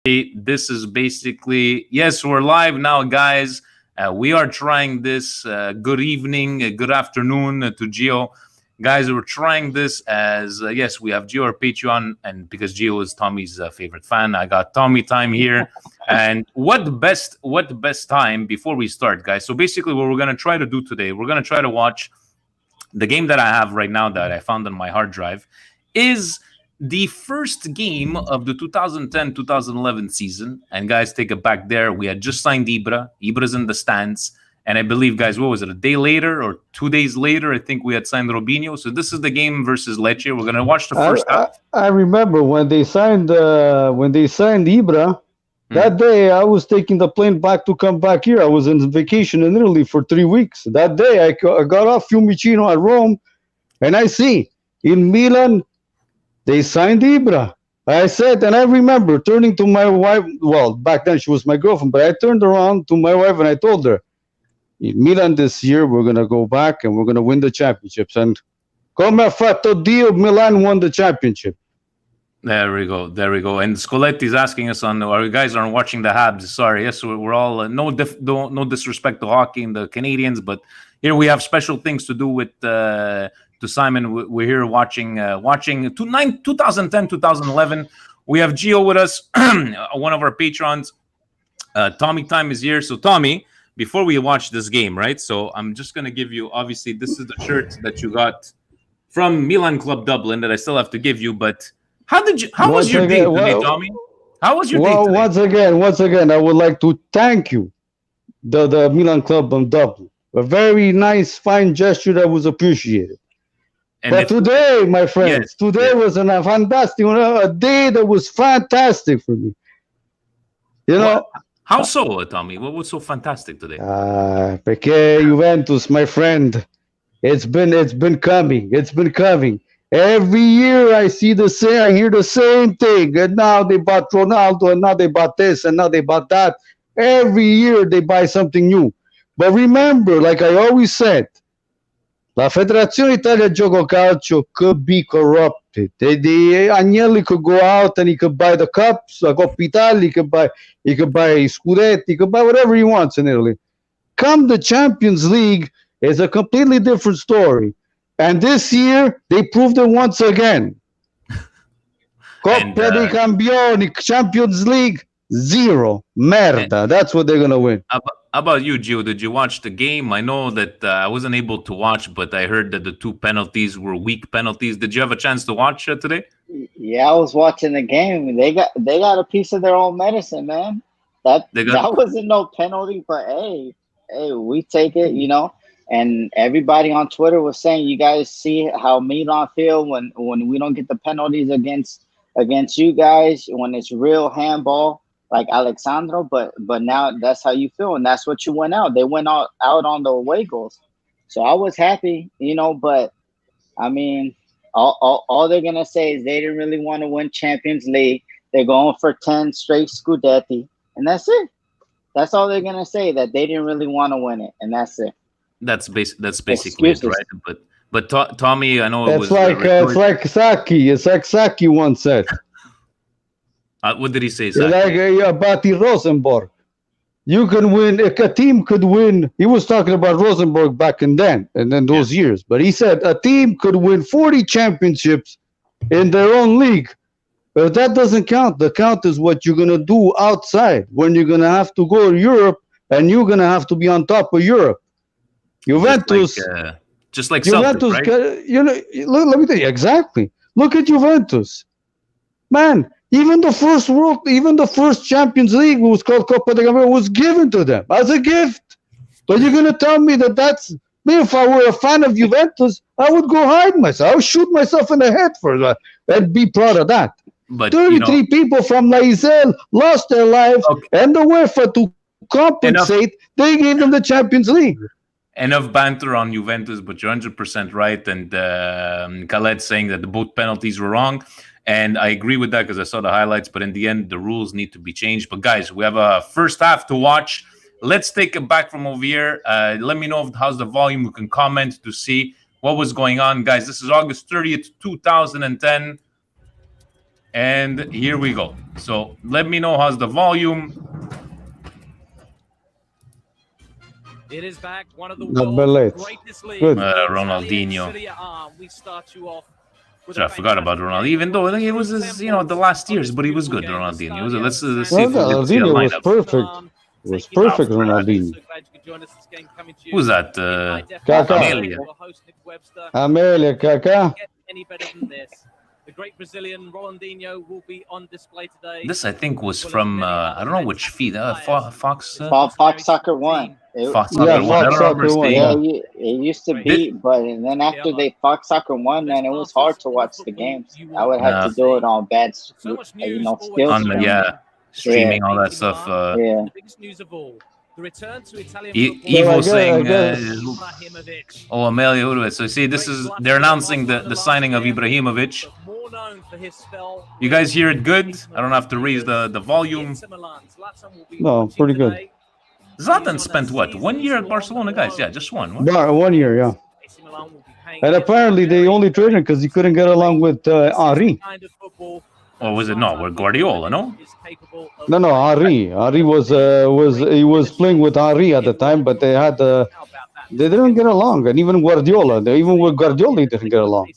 This is basically, yes, we're live now, guys. We are trying this. Good evening, good afternoon to Gio. Guys, we're trying this as, yes, we have Gio, our Patreon, and because Gio is Tommy's favorite fan, I got Tommy time here. And what the best time before we start, guys? So basically what we're going to try to do today, we're going to try to watch the game that I have right now that I found on my hard drive is the first game of the 2010-2011 season. And guys, take it back there. We had just signed Ibra. Ibra's in the stands. And I believe, guys, what was it, a day later or 2 days later, I think we had signed Robinho. So this is the game versus Lecce. We're going to watch the first half. I remember when they signed Ibra, that day I was taking the plane back to come back here. I was on vacation in Italy for 3 weeks. That day I got off Fiumicino at Rome, and I see in Milan, they signed Ibra. I said, and I remember turning to my wife. Well, back then she was my girlfriend, but I turned around to my wife and I told her, in Milan this year, we're going to go back and we're going to win the championships. And come fatto Dio, Milan won the championship. There we go. And Scoletti's asking us on, our guys aren't watching the Habs. Sorry. Yes, we're all, no disrespect to hockey and the Canadians, but here we have special things to do with, to Simon. We're here watching 2010, 2011. We have Gio with us, one of our patrons. Tommy Time is here. So Tommy, before we watch this game, right? So I'm just going to give you, obviously, this is the shirt that you got from Milan Club Dublin that I still have to give you. But how was your day today, Tommy? How was your day today? Once again, I would like to thank you, the Milan Club of Dublin. A very nice, fine gesture that was appreciated. And but today, my friends, was a fantastic, a day that was fantastic for me. You know. How so, Tommy? What was so fantastic today? Perché Juventus, my friend, it's been coming. It's been coming. Every year I hear the same thing. And now they bought Ronaldo, and now they bought this, and now they bought that. Every year they buy something new. But remember, like I always said, La Federazione Italia Gioco Calcio could be corrupted. The Agnelli could go out and he could buy the cups, the Coppa Italia, he could buy Scudetti, he could buy whatever he wants in Italy. Come the Champions League is a completely different story. And this year, they proved it once again. Coppa dei Campioni, Champions League, zero. Merda. That's what they're going to win. How about you, Gio? Did you watch the game? I know that I wasn't able to watch, but I heard that the 2 penalties were weak penalties. Did you have a chance to watch today? Yeah, I was watching the game. They got a piece of their own medicine, man. That wasn't no penalty, but hey, we take it, you know. And everybody on Twitter was saying, you guys see how Milan feel when we don't get the penalties against you guys, when it's real handball. Like Alexandro, but now that's how you feel, and that's what you went out. They went out on the away goals, so I was happy, you know. But I mean, all they're gonna say is they didn't really want to win Champions League. They're going for 10 straight Scudetti, and that's it. That's all they're gonna say, that they didn't really want to win it, and that's it. That's basically it, right? But Tommy, I know it's like Saki. It's like Saki once said. What did he say? Like about the Rosenborg. You can win, a team could win. He was talking about Rosenborg back in those years. But he said a team could win 40 championships in their own league. But that doesn't count. The count is what you're going to do outside, when you're going to have to go to Europe and you're going to have to be on top of Europe. Juventus. Just like Juventus, Celtic, right? Let me tell you, exactly. Look at Juventus. Man. Even the first Champions League was called Coppa dei Campioni was given to them as a gift. But you're going to tell me that's me? If I were a fan of Juventus, I would go hide myself. I would shoot myself in the head for that and be proud of that. But 33 people from Laisel lost their lives, and the UEFA, to compensate, they gave them the Champions League. Enough banter on Juventus, but you're 100% right. And Khaled saying that both penalties were wrong. And I agree with that because I saw the highlights. But in the end, the rules need to be changed. But guys, we have a first half to watch. Let's take it back from over here. Let me know how's the volume. You can comment to see what was going on. Guys, this is August 30th, 2010. And here we go. So let me know how's the volume. It is back, one of the Not world's late. greatest leagues. Good. Ronaldinho. Serie A. We start you off with So I forgot about Ronaldo, even though it was his, the last years, but he was good, Ronaldinho. Let's see if we can see a Ronaldinho was lineup. perfect. It was perfect, Ronaldinho. Who's that? Kaká. Amelia. Amelia, Kaká. Any better than this? The great Brazilian Ronaldinho will be on display today. This, I think, was from, I don't know which feed. Fox? Fox Soccer 1. Fox Soccer 1. I don't remember Soccer 1, seeing Yeah, it used to be, but and then after they Fox Soccer 1, man, it was hard to watch the games. I would have to do it on bad, skills. on the, streaming, all that stuff. Yeah. The biggest news of all. The return to Italian Evo saying, Ibrahimovic. oh, Amelia Uruguay. So see, they're announcing the signing of Ibrahimovic. You guys hear it good? I don't have to raise the volume. No, pretty good. Zlatan spent what? 1 year at Barcelona, guys? Yeah, just one. 1 year, yeah. And apparently they only traded him because he couldn't get along with Henri. Or was it not? With Guardiola, no? No, Henri. Henri was playing with Henri at the time, but they didn't get along. And even even with Guardiola, they didn't get along.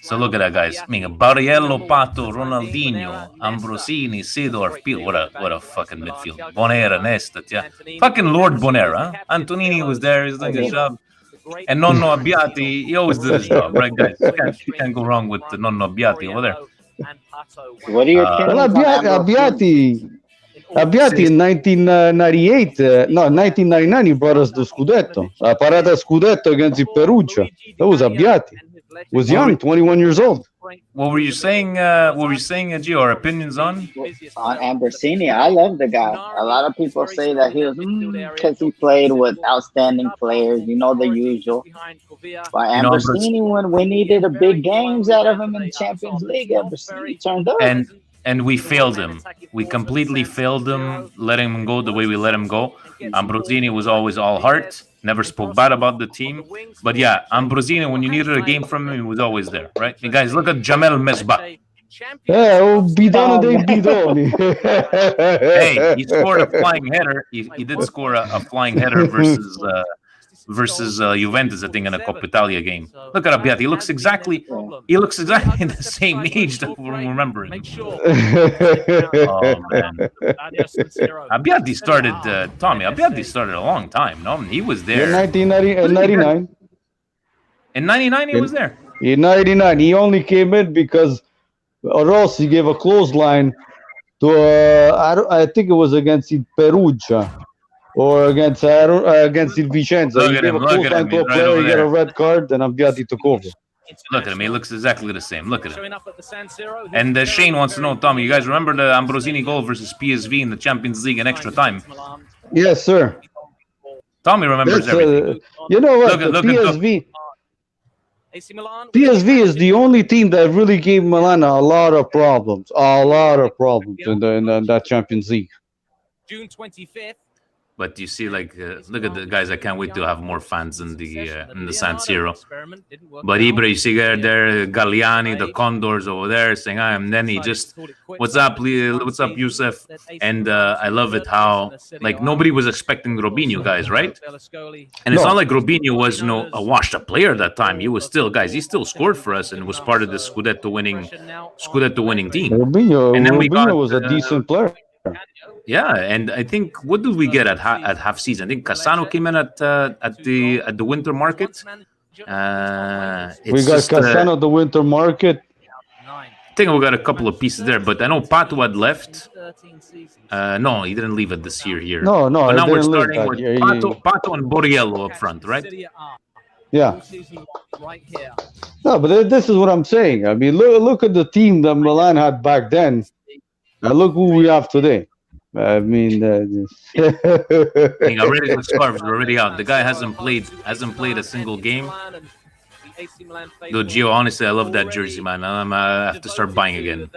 So look at that, guys. I mean, Barriello, Pato, Ronaldinho, Ambrosini, Seedorf, Peel. What a fucking midfield. Bonera, Nestat, yeah. Fucking Lord Bonera. Huh? Antonini was there. He's doing his job. And Nonno Abbiati, he always did his job, right, guys? You can't go wrong with the Nonno Abbiati over there. What are your opinions Abbiati in 1998, 1999, he brought us the Scudetto. La parata Scudetto against the Perugia. That was Abbiati. Was young, 21 years old. What were you saying? Gio? Our opinions on Ambrosini? I love the guy. A lot of people say that he was because he played with outstanding players. The usual. But Ambrosini, when we needed a big games out of him in the Champions League, Ambrosini turned up. And we failed him. We completely failed him, letting him go the way we let him go. Ambrosini was always all heart. Never spoke bad about the team. But yeah, Ambrosini, when you needed a game from him, he was always there, right? You guys, look at Jamel Mesbah. Bidoni. Hey, he scored a flying header. He did score a flying header versus Juventus, I think, in a Coppa Italia game. Look at Abbiati. He looks exactly the same age that we remember him. Oh man, Abbiati started. Tommy, Abbiati started a long time. No, he was there. In 1999. In 99, he was there. In 99, he only came in because Rossi gave a clothesline to I think it was against Perugia. Or against Il Vicenza. He gave a clothesline to a player, he got a red card, and Abbiati took over. Look at him. He looks exactly the same. Look at him. And Shane wants to know, Tommy, you guys remember the Ambrosini goal versus PSV in the Champions League in extra time? Yes, sir. Tommy remembers everything. You know what? PSV is the only team that really gave Milan a lot of problems. A lot of problems in that Champions League. June 25th. But you see, look at the guys. I can't wait to have more fans in the San Siro. But Ibra, you see there, Galliani, the Condors over there saying, and then he just, what's up, Youssef? And I love it how, nobody was expecting Robinho, guys, right? And it's not like Robinho was, a washed-up player at that time. He was still, guys, he still scored for us and was part of the Scudetto winning team. Robinho was a decent player. Yeah, and I think what did we get at half season? I think Cassano came in at the winter market. We got Cassano at the winter market. I think we got a couple of pieces there, but I know Pato had left. No, he didn't leave it this year here. No. But now we're starting with Pato and Borriello up front, right? Yeah. No, but this is what I'm saying. I mean, look at the team that Milan had back then. And look who we have today. I mean, he got rid of the scarves. We're already out. The guy hasn't played a single game. Though, Gio, honestly, I love that jersey, man. I have to start buying again.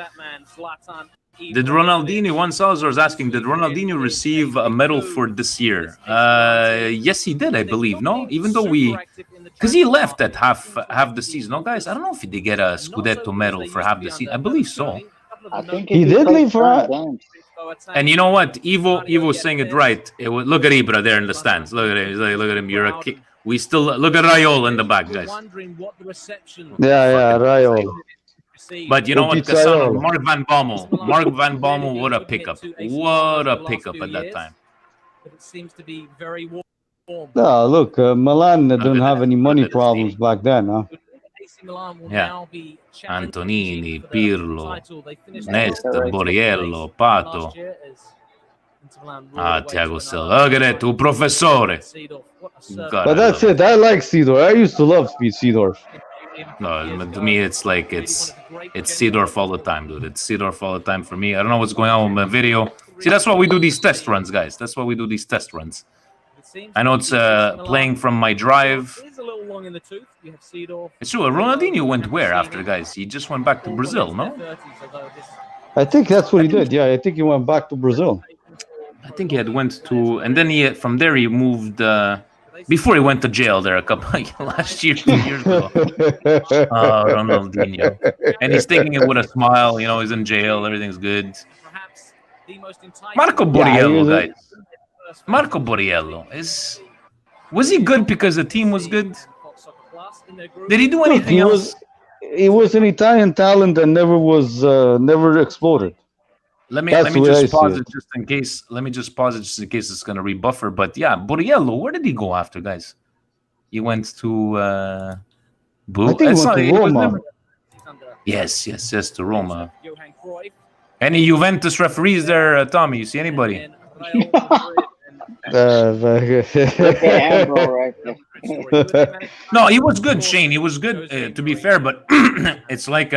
Did Ronaldinho, one Salazar is asking, did Ronaldinho receive a medal for this year? Yes, he did, I believe. No, even though because he left at half the season. No, guys, I don't know if he did get a Scudetto medal for half the season. I believe so. I think He if he did plays leave for current games, And you know what? Evo's saying it right. Look at Ibra there in the stands. Look at him. He's like, look at him. You're a kid. We still look at Raiola in the back, guys. Yeah, Raiola. But you know Con what, Cassano? Pizzaiolo. Mark Van Bommel. Mark Van Bommel, what a pickup. What a pickup at that time. But it seems to be very warm. No, look, Milan Look didn't at have that. any Look money at this problems team. back then, huh? AC Milan will Yeah. now be Antonini, challenging for the Pirlo, title. They finished Nesta, Correct. Borriello, Pato. last year as Inter Milan roared away to Thiago another Silva. Look at that, tu professore. Seedorf. What a serve. God, But I that's love it. I like Seedorf. I used to love Seedorf. No, to me, it's like it's Seedorf all the time, dude. It's Seedorf all the time for me. I don't know what's going on with my video. See, that's why we do these test runs, guys. That's why we do these test runs. I know it's playing from my drive. Is a little long in the tooth. You have Seedorf. It's true. Ronaldinho went where after, guys? He just went back to Brazil, no? I think that's what he did. Yeah, I think he went back to Brazil. I think he had went to, and then from there he moved. Before he went to jail there a couple last year, 2 years ago. Ronaldinho, and he's taking it with a smile. You know, he's in jail. Everything's good. Marco Borriello, guys. Marco Borriello was he good because the team was good? Did he do anything else? He was an Italian talent that never exploded. Let me That's the way I just see pause it. it just in case. Let me just pause it just in case it's going to rebuffer. But yeah, Borriello, where did he go after, guys? He went to I think he went to Roma. Yes, to Roma. Any Juventus referees there, Tommy? You see anybody? Look at Ambro right there. No, he was good, Shane. He was good, to be fair. But it's like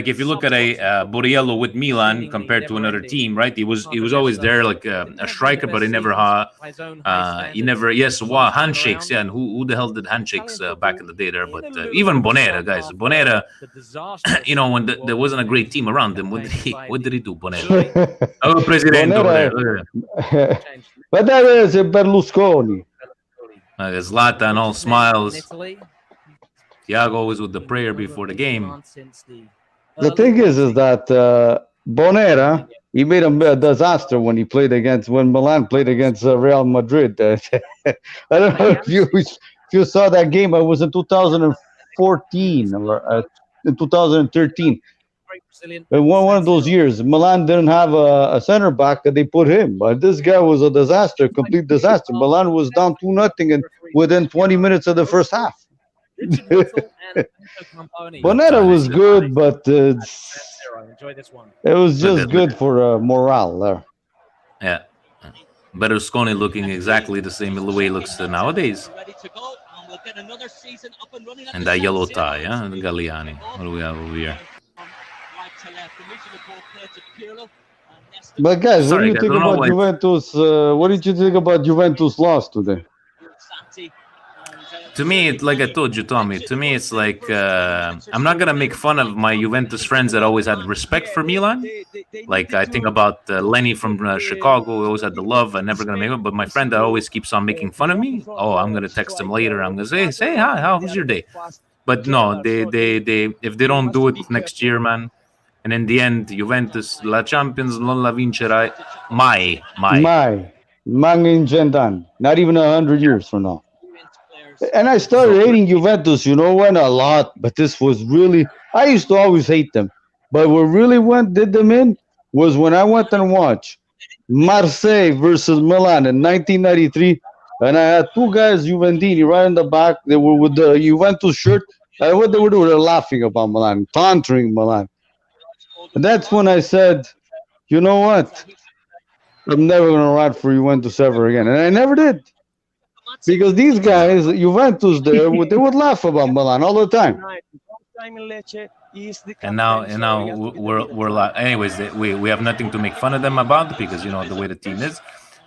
if you look at a Borriello with Milan compared to another team, right? He was always there, like a striker, but he never handshakes. Yeah, and who the hell did handshakes back in the day there? But even Bonera, guys, you know, when there wasn't a great team around him, what did he do, Bonera? Oh, Presidente over there. But that is Berlusconi. Zlatan all smiles. Thiago always with the prayer before the game. The thing is that Bonera, he made a disaster when Milan played against Real Madrid. I don't know if you saw that game. It was in 2014 or in 2013. In one of those years, Milan didn't have a center back, and they put him. But this guy was a disaster, complete disaster. Milan was down 2-0 and within 20 minutes of the first half. Bonetta was good, but it was just good for morale there. Yeah. Berlusconi looking exactly the same way he looks nowadays. And that yellow tie, yeah? And Galliani. What do we have over here? But guys, Sorry, what do you think about Juventus? What did you think about Juventus loss today? To me, like I told you, Tommy, to me it's like I'm not gonna make fun of my Juventus friends that always had respect for Milan. Like I think about Lenny from Chicago, who always had the love. I'm never gonna make it. But my friend that always keeps on making fun of me. Oh, I'm gonna text him later. I'm gonna say hi, how was your day? But no, they if they don't do it next year, man. And in the end, Juventus, la Champions non la vincerai mai. in Gendan. Not even 100 years from now. And I started hating Juventus, you know when? A lot. But this was really, I used to always hate them. But what really did them in was when I went and watched Marseille versus Milan in 1993. And I had two guys, Juventini, right in the back. They were with the Juventus shirt. And what they were doing, they were laughing about Milan, taunting Milan. And that's when I said, you know what? I'm never going to ride for Juventus ever again. And I never did. Because these guys, Juventus, they would laugh about Milan all the time. And now we're anyways, we have nothing to make fun of them about because you know the way the team is.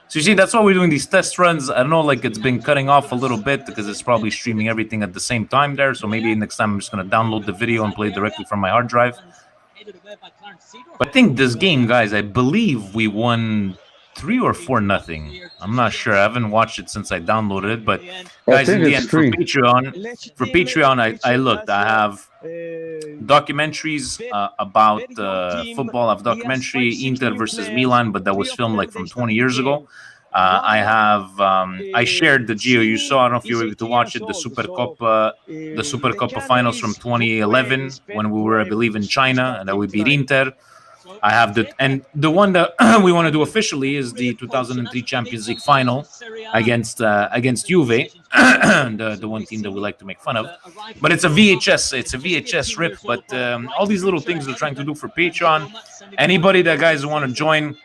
So you see, that's why we're doing these test runs. I don't know, like it's been cutting off a little bit because it's probably streaming everything at the same time there. So maybe next time I'm just gonna download the video and play directly from my hard drive. But I think this game, guys, I believe we won 3 or 4-0. I'm not sure. I haven't watched it since I downloaded it. But I guys, think in the it's end, for 3. Patreon, I looked. I have documentaries about football. I have documentary Inter versus Milan, but that was filmed like from 20 years ago. I have I shared the Geo. You saw. I don't know if you were able to watch it. The Supercoppa finals from 2011 when we were, I believe, in China and that we beat Inter. I have the one that we want to do officially is the 2003 Champions League final against Juve, the one team that we like to make fun of. But it's a VHS. It's a VHS rip. But all these little things we're trying to do for Patreon. Anybody that guys want to join,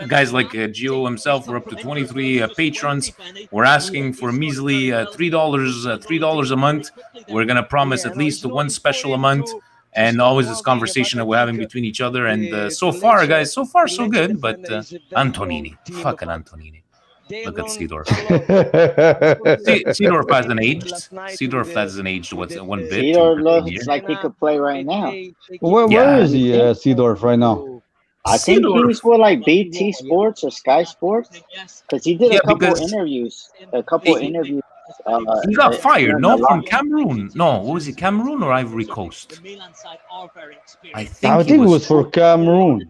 guys like Gio himself, we're up to 23 patrons. We're asking for a measly $3 a month. We're gonna promise at least one special a month. And always this conversation that we're having between each other. And so far, guys, so far so good. But Antonini, fucking Antonini. Look at Seedorf. Seedorf hasn't aged. Seedorf hasn't aged one bit. Seedorf looks like he could play right now. Where is he, Seedorf, right now? I think he's with like BT Sports or Sky Sports because he did a couple interviews. He got fired, no, from Cameroon. No, what was it, Cameroon or Ivory Coast? I think it was for Cameroon.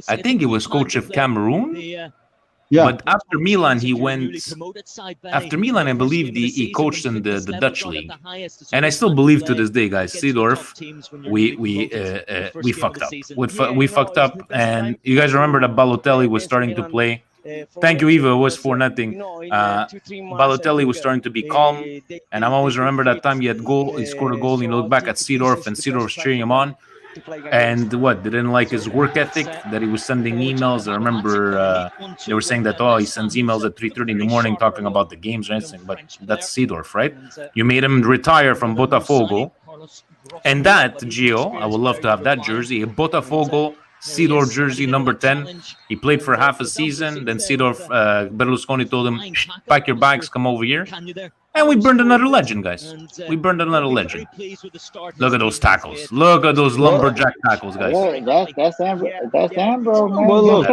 I think it was coach of Cameroon. Yeah. But after Milan, he went. After Milan, I believe he coached in the Dutch league, and I still believe to this day, guys, Seedorf, we fucked up. We fucked up, and you guys remember that Balotelli was starting to play. Thank you, Eva. It was 4-0. Balotelli was starting to be calm, and I always remember that time he scored a goal, and he looked back at Seedorf, and Seedorf was cheering him on. And what, they didn't like his work ethic, that he was sending emails. I remember they were saying that, he sends emails at 3:30 in the morning talking about the games or anything. But that's Seedorf, right? You made him retire from Botafogo. And that, Gio, I would love to have that jersey, a Botafogo Seedorf jersey, number 10. He played for half a season. Then Seedorf, Berlusconi told him, pack your bags, come over here. And we burned another legend, guys. We burned another legend. Look at those tackles. Look at those lumberjack tackles, guys. That's Ambrose, man. Well, look,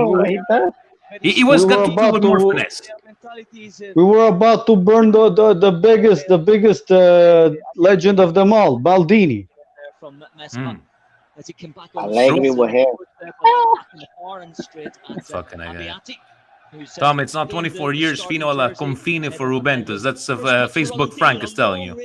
he was got to do with more finesse. We were about to burn the biggest legend of them all, Baldini. Allegri with hair. Fucking guy. Tom, it's not 24 years fino alla confine for Juventus. That's Facebook Frank is telling you.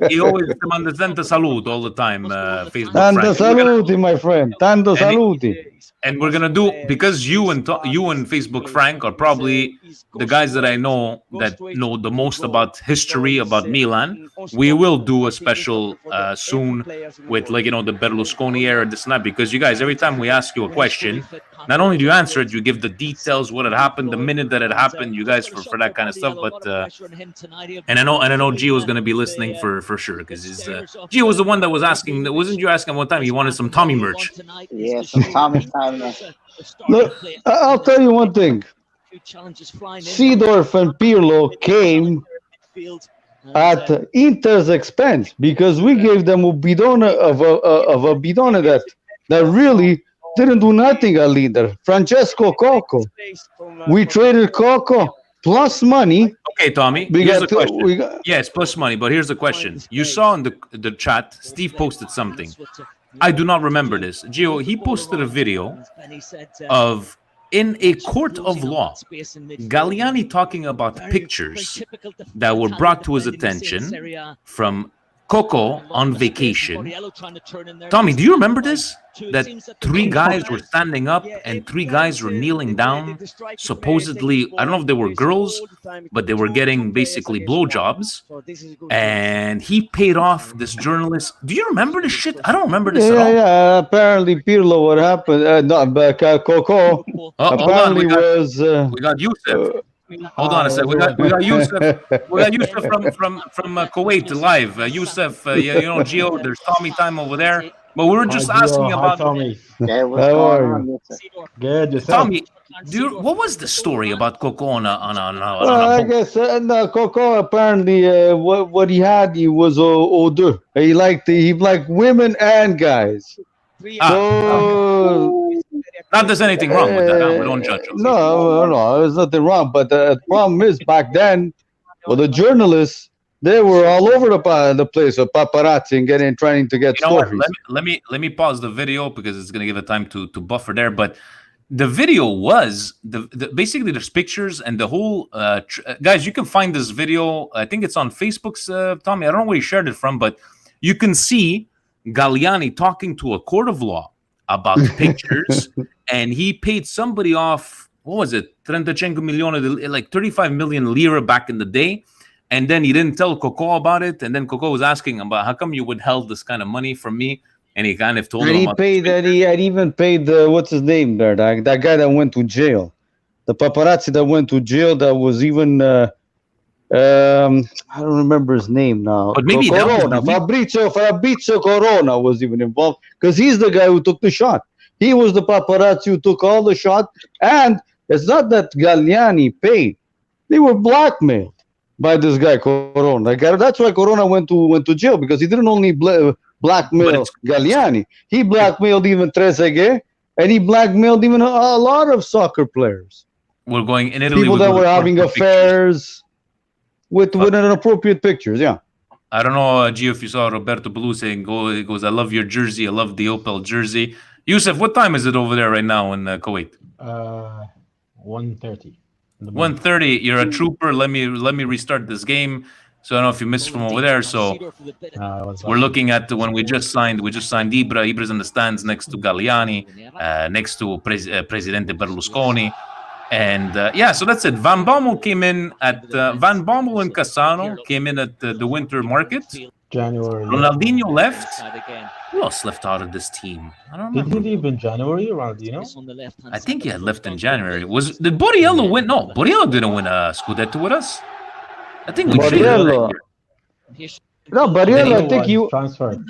He always manda tanta salute all the time, Facebook Tanta Frank. saluti, my friend. Tanta saluti. And we're gonna do, because you and Facebook Frank are probably the guys that I know that know the most about history about Milan. We will do a special soon with, like, the Berlusconi era, this and that, because you guys, every time we ask you a question, not only do you answer it, you give the details, what had happened, the minute that it happened, you guys for that kind of stuff. But and I know Gio is gonna be listening for sure, because Gio was the one that was asking. Wasn't you asking one time he wanted some Tommy merch? Yeah, some Tommy time. Look, I'll tell you one thing. Seedorf and Pirlo came at Inter's expense because we gave them a bidone of a bidone that really didn't do nothing at leader. Francesco Coco. We traded Coco plus money. Okay, Tommy. Here's the question. Yes, plus money. But here's the question. You saw in the chat, Steve posted something. I do not remember this. Gio, he posted a video of, in a court of law, Galliani talking about pictures that were brought to his attention from Coco on vacation. Tommy, do you remember this? That 3 guys were standing up and 3 guys were kneeling down. Supposedly, I don't know if they were girls, but they were getting basically blowjobs. And he paid off this journalist. Do you remember this shit? I don't remember this at all. Yeah, apparently Pirlo, what happened? Coco apparently was... we got Youssef. Hold on a second. We got Youssef. We got Youssef from Kuwait live. Youssef, Gio. There's Tommy time over there. But we were just asking about Tommy. Yeah, what's going on? Good, yourself. Tommy. What was the story about Coco on a I guess Coco apparently what he had, he was older. He liked women and guys. Not there's anything wrong with that. Huh? We don't judge. No, there's nothing wrong. But the problem is back then, well, the journalists they were all over the place with paparazzi and trying to get stories. Let me pause the video because it's gonna give it time to buffer there. But the video was basically there's pictures and the whole guys. You can find this video. I think it's on Facebook's Tommy. I don't know where he shared it from, but you can see Galliani talking to a court of law about pictures, and he paid somebody off. What was it? 35 milioni, like 35 million lira back in the day. And then he didn't tell Coco about it. And then Coco was asking him about how come you withheld this kind of money from me. And he kind of told him. He had even paid what's his name there? That guy that went to jail. The paparazzi that went to jail. That was even I don't remember his name now. But maybe Corona. Fabrizio Corona was even involved because he's the guy who took the shot. He was the paparazzi who took all the shot. And it's not that Galliani paid; they were blackmailed by this guy Corona. That's why Corona went to jail because he didn't only blackmail Galliani. He blackmailed even Trezeguet, and he blackmailed even a lot of soccer players. We're going in Italy. People that were having affairs with inappropriate pictures. Yeah. I don't know, Gio, if you saw Roberto Belu saying, he goes, I love your jersey. I love the Opel jersey. Yusuf, what time is it over there right now in Kuwait? 1:30. 1:30. You're a trooper. Let me restart this game. So I don't know if you missed from over there. So we're looking at when we just signed Ibra. Ibra's in the stands next to Galliani, next to Presidente Berlusconi. And so that's it. Van Bommel came in at Van Bommel and Cassano came in at the winter market. January. Ronaldinho left. Who else left out of this team? I don't remember. Did he leave in January, Ronaldinho? I think he had left in January. Did Borriello win? No, Borriello didn't win a Scudetto with us. I think we Borriello. No, Borriello, I think you transferred.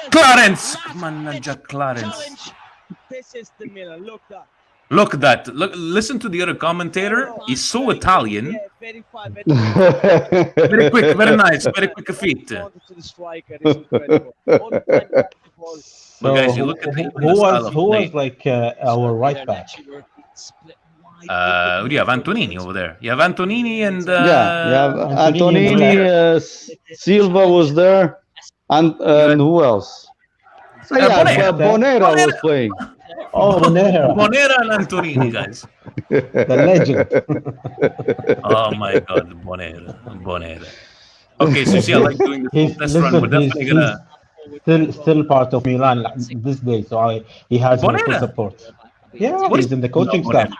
Clarence! Mannaggia Clarence. This is the Milan. Look at that. Listen to the other commentator. He's so Italian. Yeah, very fine, Very quick, very nice, very quick feet. To the striker is incredible. But guys, you look at who was like our right back? Who do you have? Antonini over there. You have Antonini and Antonini, Silva was there, and who else? Bonera was playing. Oh, Bonera and Antonini, guys. The legend. Oh my God, Bonera. Okay, so see, I like doing this test run. We're definitely gonna still part of Milan this day, so he has full support. Yeah, he's in the coaching staff.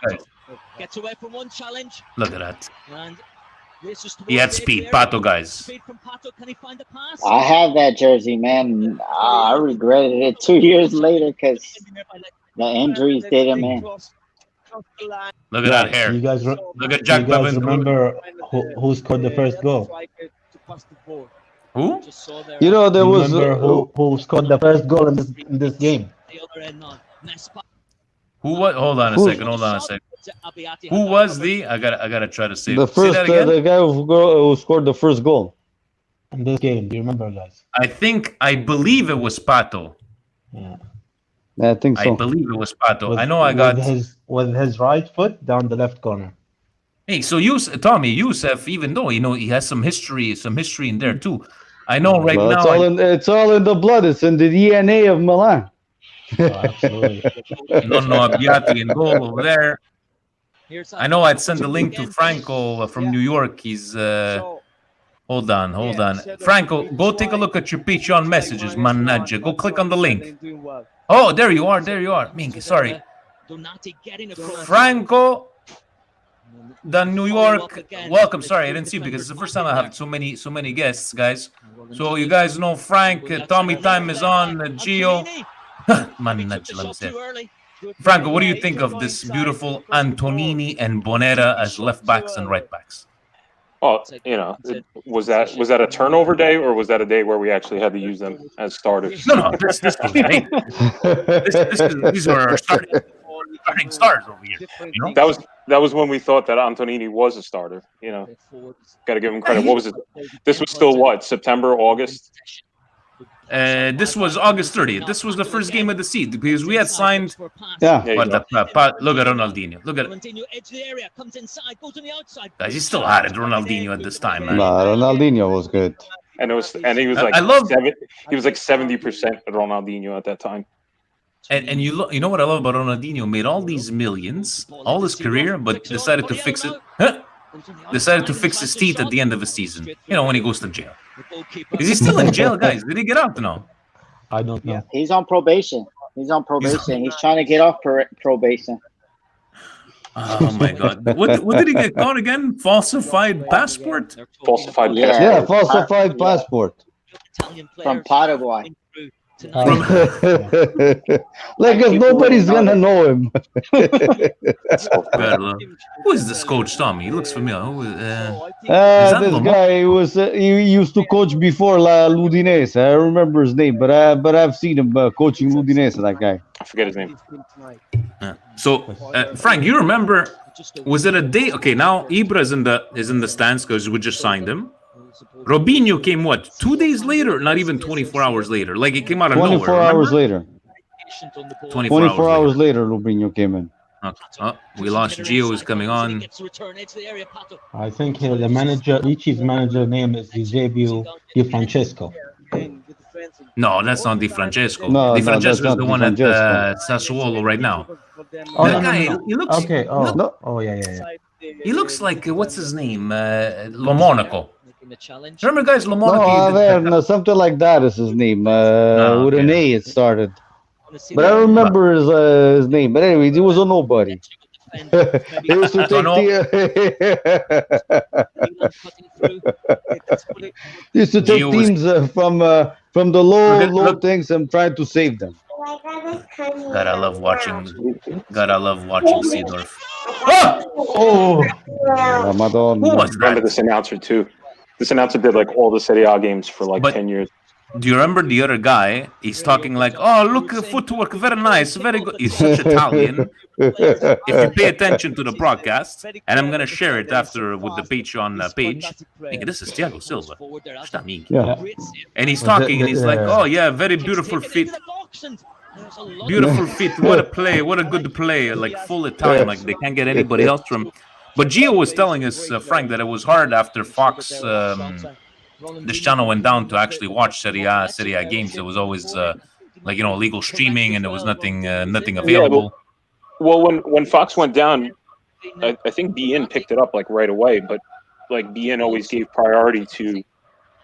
Gets away from one challenge. Look at that. And he had speed, Pato, guys. Speed from Pato. Can he find the pass? I have that jersey, man. I regretted it 2 years later because the injuries did him in. Look at that hair. You guys look at Jack. You guys remember who scored the first goal? Who? You know, there was who scored the first goal in this game. Who was? Hold on a second. Who was the? I gotta try to say the first. Say that again? The guy who scored the first goal in this game. Do you remember, guys? I believe it was Pato. Yeah. I think so. I believe it was Pato. I know with his right foot down the left corner. Hey, so Tommy Youssef, even though he has some history in there too. I know now. It's all in the blood. It's in the DNA of Milan. Oh, absolutely. Nonno Abbiati in goal over there. I know I'd send the link to Franco from New York. He's hold on. Franco, go take a look at your Patreon messages, mannaggia. Go click on the link. Oh, there you are. Minky, sorry. Franco, the New York. Welcome. Sorry, I didn't see you because it's the first time I have so many guests, guys. So you guys know Frank, Tommy Time is on, Gio. Mannaggia, let me say. Franco, what do you think of this beautiful Antonini and Bonera as left backs and right backs? Oh, was that a turnover day, or was that a day where we actually had to use them as starters? No, this was great. These are our starting stars over here. You know? That was when we thought that Antonini was a starter. Got to give him credit. What was it? This was still what, September, August? This was August 30th. This was the first game of the season because we had signed. Yeah. Look at Ronaldinho. Look at guys. He still had it, Ronaldinho at this time, man. Nah, Ronaldinho was good. And he was like I love. he was like 70% Ronaldinho at that time. And you know what I love about Ronaldinho? Made all these millions, all his career, but decided to fix it. Decided to fix his teeth at the end of the season. You know, when he goes to jail. Is he still in jail, guys? Did he get out now? I don't know. He's on probation. He's trying to get off probation. Oh my God! What did he get caught again? Falsified passport? Falsified passport. Yeah, falsified passport. From Paraguay. Like if nobody's gonna know him. Who is this coach, Tommy? He looks familiar. This guy he used to coach before L'Udinese. I remember his name, but I've seen him coaching L'Udinese. That guy. I forget his name. So Frank, you remember? Was it a day? Okay, now Ibra is in the stands because we just signed him. Robinho came 2 days later? Not even 24 hours later. Like it came out of nowhere. 24 hours later. 24 hours later, Robinho came in. We lost Gio is coming on. I think the manager, Lecce's manager name is Eusebio Di Francesco. No, that's not Di Francesco. No, Di Francesco is the one at Francesco. Sassuolo right now. That guy, he looks. Okay. Yeah. He looks like what's his name? Lo Monaco. Remember, guys, Lo Monaco. No, something like that is his name. With an A, it started. But I remember his name. But anyway, he was a nobody. He used to take teams from the low things and try to save them. God, I love watching Seedorf. Madonna. Who was I remember that? this announcer too. This announcer did like all the Serie A games for like 10 years. Do you remember the other guy? He's talking like, "Oh, look, footwork, very nice, very good." He's such Italian. If you pay attention to the broadcast, and I'm gonna share it after with the Patreon page. This is Thiago Silva. Yeah. And he's talking, and he's like, "Oh yeah, very beautiful fit, beautiful fit. What a play, what a good play. Like full Italian, like they can't get anybody else from." But Gio was telling us, Frank, that it was hard after Fox. This channel went down to actually watch Serie A games. There was always illegal streaming, and there was nothing available. Well, when Fox went down, I think BN picked it up like right away. But like BN always gave priority to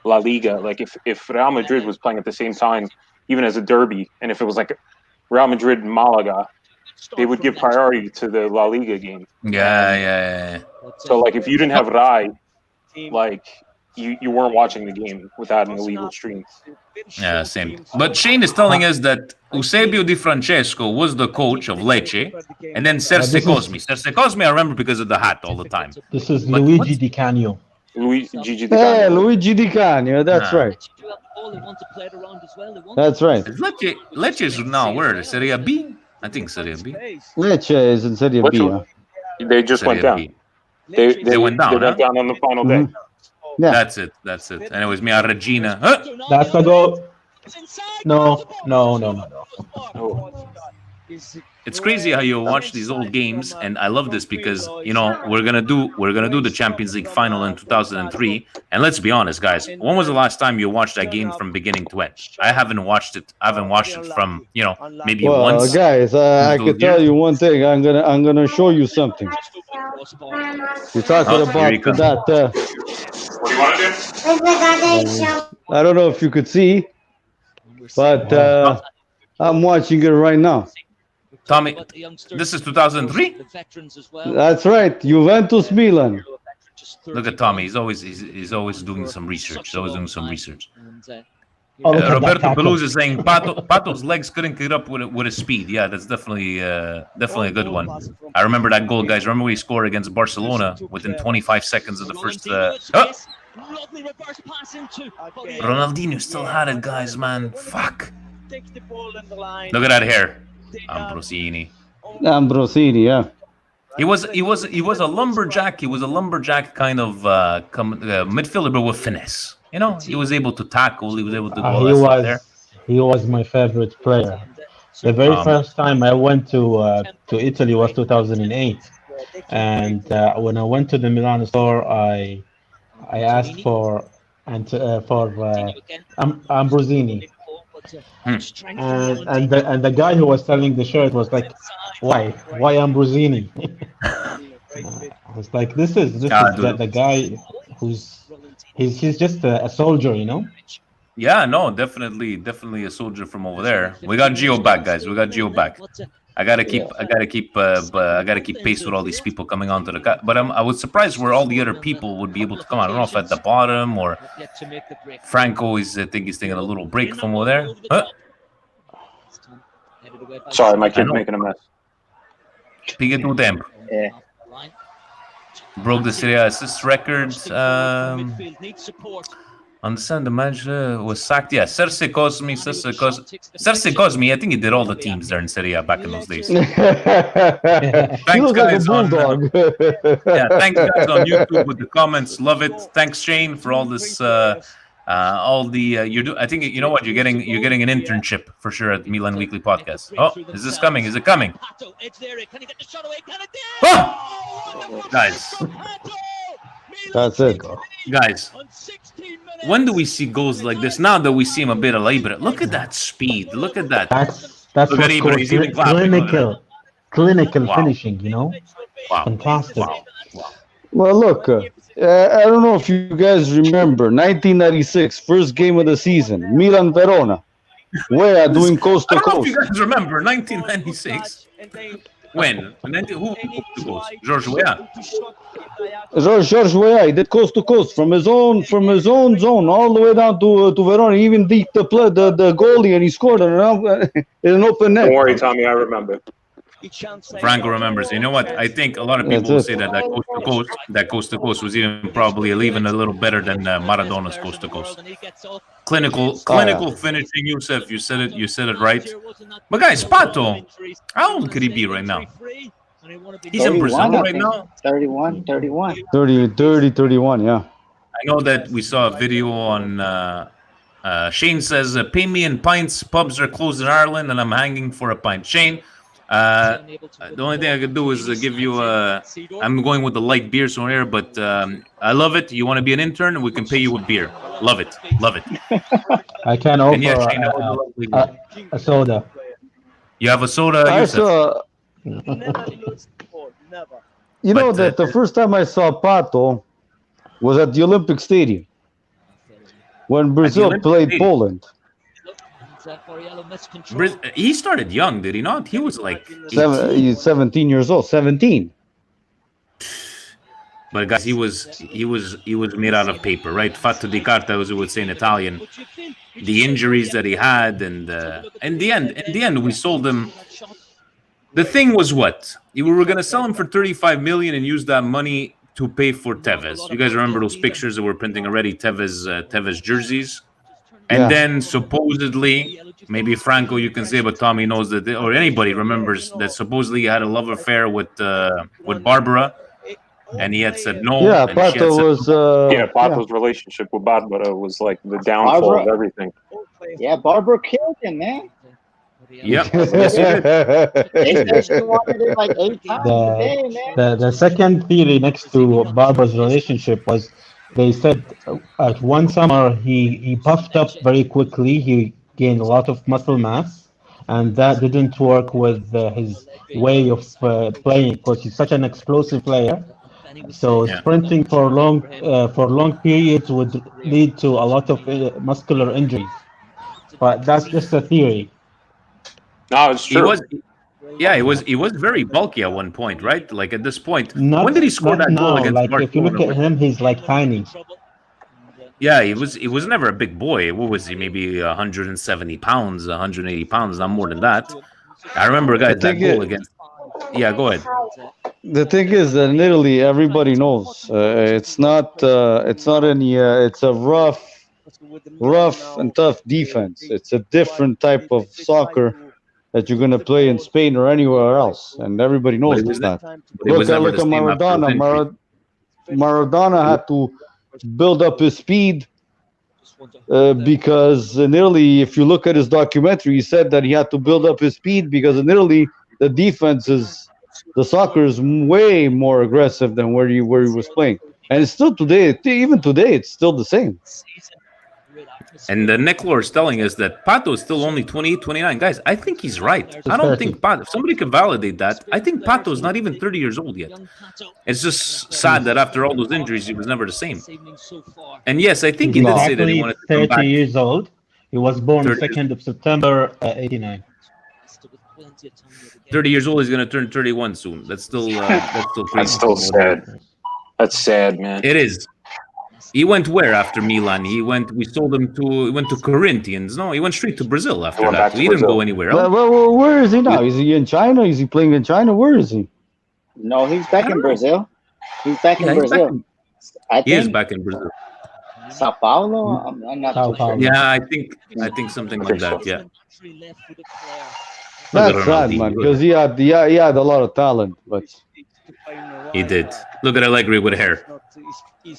La Liga. Like if Real Madrid was playing at the same time, even as a derby, and if it was like Real Madrid and Malaga, they would give priority to the La Liga game. Yeah. So like if you didn't have Rai, like. You weren't watching the game without an illegal stream. Yeah, same. But Shane is telling us that Eusebio Di Francesco was the coach of Lecce, and then Serse Cosmi. Serse Cosmi, I remember because of the hat all the time. This is Luigi Di Canio. Luigi Di Canio. Luigi Di Canio, that's right. That's right. Lecce is now where? Serie B? I think Serie B. Lecce is in Serie B. They just went down. They went down. They went down on the final day. Yeah. That's it. And it was Mia Regina. That's the goal. No. It's crazy how you watch these old games, and I love this because we're gonna do the Champions League final in 2003. And let's be honest, guys, when was the last time you watched that game from beginning to end? I haven't watched it. From maybe once. Guys, I can tell you one thing. I'm gonna show you something. You're talking about that. What do you want to do? I don't know if you could see, but I'm watching it right now. Tommy, this is 2003. That's right, Juventus Milan. Look at Tommy. He's always doing some research. Oh, Roberto Pelusa is saying Pato's legs couldn't get up with his speed. Yeah, that's definitely a good one. I remember that goal, guys. Remember we scored against Barcelona within 25 seconds of the first. Ronaldinho still had it, guys. Man, fuck. Look at that hair. Ambrosini, yeah. He was a lumberjack. He was a lumberjack kind of midfielder, but with finesse. He was able to tackle. He was able to go there. He was my favorite player. The very first time I went to Italy was 2008, and when I went to the Milan store, I asked for Ambrosini, and the guy who was selling the shirt was like, why Ambrosini? I was like, this is the guy who's he's just a soldier, you know. Yeah, no, definitely a soldier from over there. We got Gio back, guys. We got Gio back. I gotta keep pace with all these people coming onto the. But I was surprised where all the other people would be able to come. I don't know if at the bottom or Franco is. I think he's taking a little break from over there. Huh? Sorry, my kid's making a mess. Piga do tempo. Yeah. Broke the Serie A assist record. Understand the match was sacked. Yeah, Serse Cosmi. I think he did all the teams there in Serie A back in those days. He looks like a bulldog. Thanks guys on YouTube with the comments. Love it. Thanks Shane for all this. All the I think you know what you're getting an internship for sure at Milan Weekly Podcast. Oh, is this coming? Is it coming? Oh! Guys, that's it. Guys, when do we see goals like this? Now that we see him a bit of labor, look at that speed. Look at that. That's look what's called clinical finishing. You know, fantastic. Wow. Well, look. I don't know if you guys remember 1996, first game of the season, Milan Verona. Where doing coast to coast. I don't know if you guys remember 1996. When? Who to goals? George Weah. George Weah, he did coast to coast from his own zone all the way down to Verona. He even beat the goalie and he scored in an open net. Don't worry, Tommy, I remember. Franco remembers. You know what? I think a lot of people will say that coast to coast was even probably even a little better than Maradona's coast to coast. Clinical finishing, Youssef. You said it right. But guys, Pato, how old could he be right now? He's in Brazil right now. 31. 31, yeah. I know that we saw a video on. Shane says, "Pay me in pints. Pubs are closed in Ireland, and I'm hanging for a pint." Shane. The only thing I could do is give you I'm going with the light beer so here, but I love it. You want to be an intern? We can pay you with beer. Love it. I can offer a soda. You have a soda? You know that the first time I saw Pato was at the Olympic Stadium when Brazil played Poland. He started young, did he not? He was like 17 years old. 17. But guys, he was made out of paper, right? Fatto di carta, as we would say in Italian. The injuries that he had, and in the end, we sold him. The thing was what? We were going to sell him for 35 million and use that money to pay for Tevez. You guys remember those pictures that were printing already? Tevez jerseys. And then supposedly, maybe Franco, you can say, but Tommy knows that, or anybody remembers that supposedly he had a love affair with Barbara, and he had said no. Yeah, Pato's relationship with Barbara was like the downfall of everything. Yeah, Barbara killed him, man. Yeah, yes, he did. They said she wanted it like 8 times a day, man. The second theory next to Barbara's relationship was. They said at one summer he puffed up very quickly. He gained a lot of muscle mass, and that didn't work with his way of playing because he's such an explosive player. So sprinting for long periods would lead to a lot of muscular injuries. But that's just a theory. No, it's true. He was very bulky at one point, right? Like at this point, when did he score that goal against Barcelona? If you look at him, he's like tiny. Yeah, he was never a big boy. What was he? Maybe 170 pounds, 180 pounds, not more than that. I remember, guys, that goal against. Yeah, go ahead. The thing is that in Italy, everybody knows it's not any. It's a rough and tough defense. It's a different type of soccer that you're going to play in Spain or anywhere else, and everybody knows that. Look at Maradona. Maradona had to build up his speed because in Italy, if you look at his documentary, he said that he had to build up his speed because in Italy the defense is the soccer is way more aggressive than where he was playing, and it's still today. Even today, it's still the same. And the Nick Lore is telling us that Pato is still only 28, 29. Guys, I think he's right. I don't think Pato, if somebody can validate that, I think Pato is not even 30 years old yet. It's just sad that after all those injuries, he was never the same. And yes, I think he did say that he wanted to come 30 back. years old. He was born 2nd of September, 89. 30 years old, he's going to turn 31 soon. That's still crazy. That's still sad. That's sad, man. It is. He went where after Milan? He went to Corinthians. No, he went straight to Brazil after that. He didn't go anywhere else. Well, where is he now? Is he in China? Is he playing in China? Where is he? No, he's back in Brazil. He's back in Brazil. He is back in Brazil. Sao Paulo? I'm not too sure. Yeah, I think something like that. Yeah. That's sad, man, because he had a lot of talent, but he did. Look at Allegri with hair.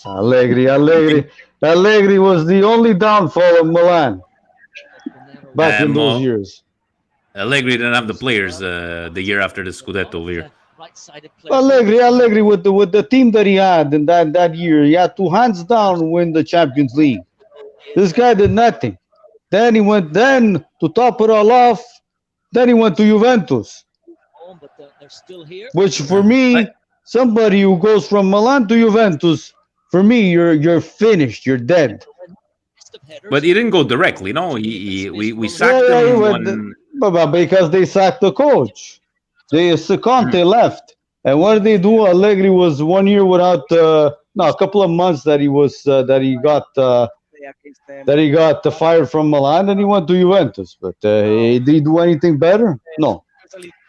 Allegri was the only downfall of Milan back in those years. Allegri didn't have the players the year after the Scudetto over here. Allegri with the team that he had in that year, he had to hands down win the Champions League. This guy did nothing. Then he went to top it all off. Then he went to Juventus, which for me, somebody who goes from Milan to Juventus, for me, you're finished. You're dead. But he didn't go directly. No, we sacked him. But because they sacked the coach, Conte left, and what did they do? Allegri was 1 year without. A couple of months that he got fired from Milan, and he went to Juventus. But did he do anything better? No.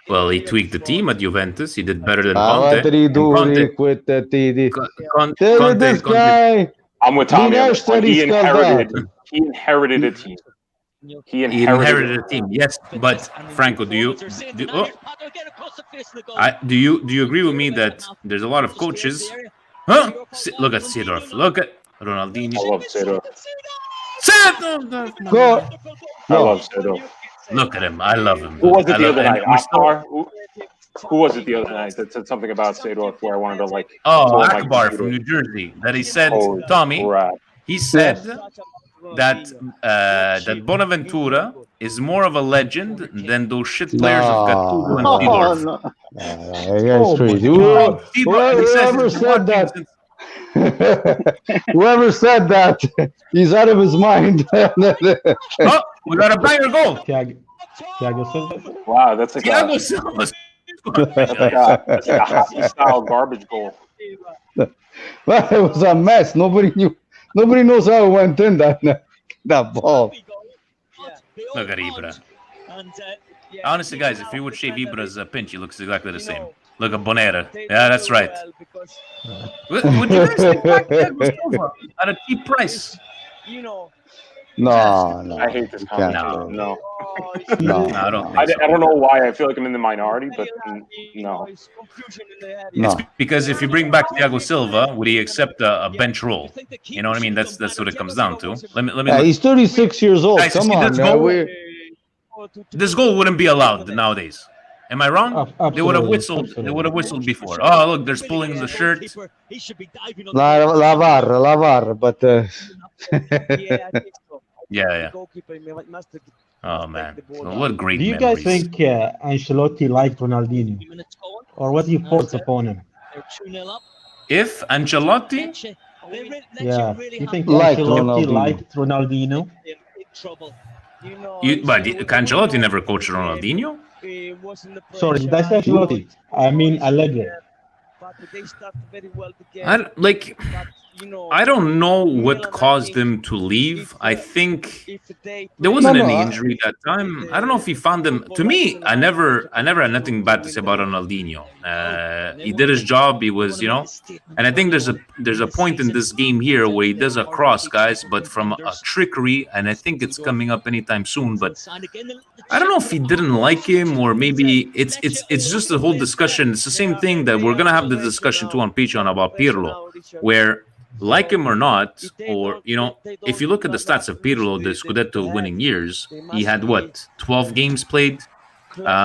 Well, he tweaked the team at Juventus. He did better than Conte. What did he do? He quit that. This guy. I'm with Tommy. He inherited a team. He inherited a team. Yes, but Franco, do you agree with me that there's a lot of coaches? Huh? Look at Seedorf. Look at Ronaldinho. I love Seedorf. I love Seedorf. Look at him. I love him. Who was it the other night? Who was it the other night that said something about Seedorf where I wanted to like... Oh, Akbar from New Jersey. That he said, Tommy, he said that Bonaventura is more of a legend than those shit players of Gattuso and Seedorf. That's crazy. Whoever said that... Whoever said that, he's out of his mind. Oh, we got a banger goal. Thiago Silva. Wow, that's like Thiago Silva. That's like a hockey style garbage goal. It was a mess. Nobody knows how it went in that ball. Look at Ibra. Honestly, guys, if you would shave Ibra's pinch, he looks exactly the same. Look at Bonera. Yeah, that's right. Would you guys take back Thiago Silva at a cheap price? No. I hate this comment. No. I don't think so. I don't know why. I feel like I'm in the minority, but no. It's because if you bring back Thiago Silva, would he accept a bench role? You know what I mean? That's what it comes down to. Let me. He's 36 years old. Guys, Come on, this goal wouldn't be allowed nowadays. Am I wrong? They would have whistled. Absolutely. They would have whistled before. Oh, look, they're pulling the shirt. Lavar, but Yeah. Oh man, well, what great Do you memories. guys think Ancelotti liked Ronaldinho? Or was he forced upon him? If Ancelotti, Yeah. You think Liked Ancelotti Ronaldinho. liked Ronaldinho? but Ancelotti never coached Ronaldinho. Sorry, did I say Ancelotti? I mean Allegri. I don't know what caused him to leave. I think there wasn't any injury that time. I don't know if he found them. To me, I never had nothing bad to say about Ronaldinho. He did his job. He was, and I think there's a point in this game here where he does a cross, guys, but from a trickery, and I think it's coming up anytime soon. But I don't know if he didn't like him or maybe it's just the whole discussion. It's the same thing that we're gonna have the discussion too on Patreon about Pirlo, where like him or not, or if you look at the stats of Pirlo, the Scudetto winning years, he had what 12 games played.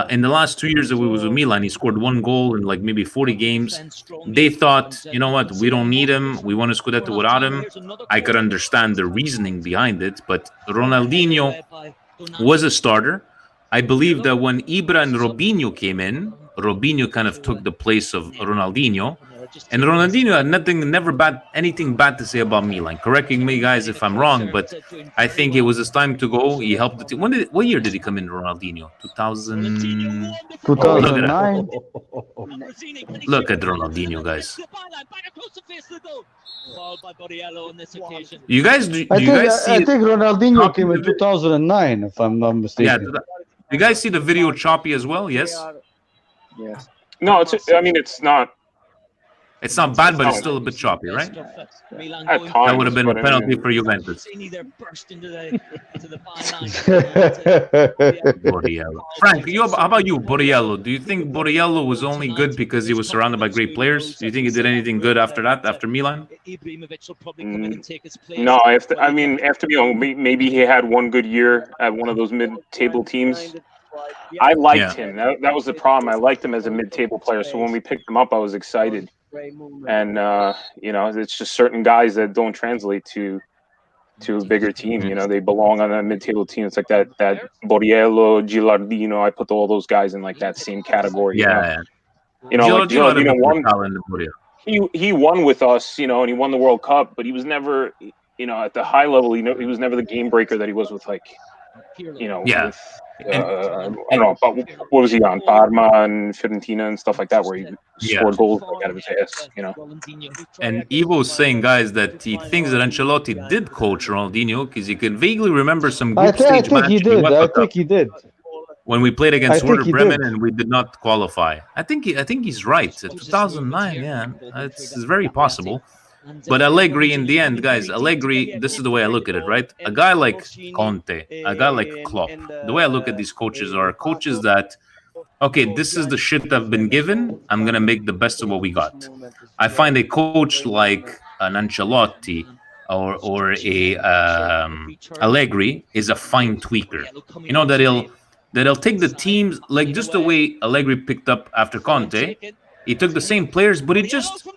In the last 2 years that we was with Milan, he scored 1 goal in like maybe 40 games. They thought, you know what, we don't need him. We want a Scudetto without him. I could understand the reasoning behind it, but Ronaldinho was a starter. I believe that when Ibra and Robinho came in, Robinho kind of took the place of Ronaldinho. And Ronaldinho had anything bad to say about Milan. Correcting me, guys, if I'm wrong, but I think it was his time to go. He helped the team. What year did he come in, Ronaldinho? 2000. 2009. Look at Ronaldinho, guys. You guys, do I you guys see? think Ronaldinho Choppy came in 2009, if I'm not Yeah. mistaken. Do you guys see the video choppy as well? Yes. Yes. No, it's not. It's not bad, but it's still a bit choppy, right? At times, That would have been a but I penalty mean- for Juventus. Borriello. Frank, how about you, Borriello? Do you think Borriello was only good because he was surrounded by great players? Do you think he did anything good after that, after Milan? No, after maybe he had one good year at one of those mid-table teams. I liked him. That was the problem. I liked him as a mid-table player. So when we picked him up, I was excited. And it's just certain guys that don't translate to a bigger team. They belong on a mid-table team. It's like that Borriello, Gilardino. I put all those guys in like that same category. Gilardino won. won. He won with us, and he won the World Cup, but he was never, at the high level. He was never the game breaker that he was with with, I don't know, but what was he on? Parma and Fiorentina and stuff like that, where he scored goals out of his ass, And Ivo was saying, guys, that he thinks that Ancelotti did coach Ronaldinho because he can vaguely remember some I group stage think he match did. I think he did. when we played against I think Werder he Bremen did. and we did not qualify. I think he's right. 2009, yeah, it's very possible. But Allegri, in the end, guys, this is the way I look at it, right? A guy like Conte, a guy like Klopp, the way I look at these coaches are coaches that, okay, this is the shit I've been given. I'm going to make the best of what we got. I find a coach like an Ancelotti or a Allegri is a fine tweaker. That he'll take the teams, like just the way Allegri picked up after Conte. He took the same players, but he just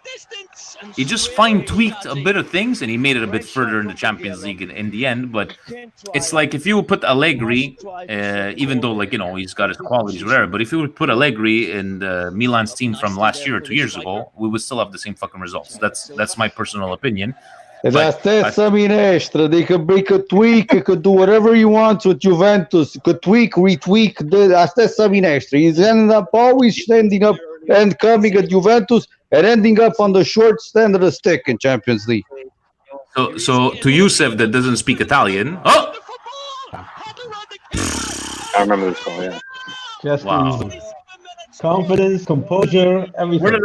fine tweaked a bit of things, and he made it a bit further in the Champions League in the end. But it's like if you would put Allegri, even though he's got his qualities, whatever. But if you would put Allegri in the Milan's team from last year or 2 years ago, we would still have the same fucking results. That's my personal opinion. It's a stessa minestra. They could tweak, he could do whatever he wants with Juventus. He could tweak, retweak. A stessa minestra. He's always ending up and coming at Juventus and ending up on the short stand of the stick in Champions League. So to Youssef that doesn't speak Italian. Oh, I remember this goal. Yeah. Just wow. Confidence, composure, everything.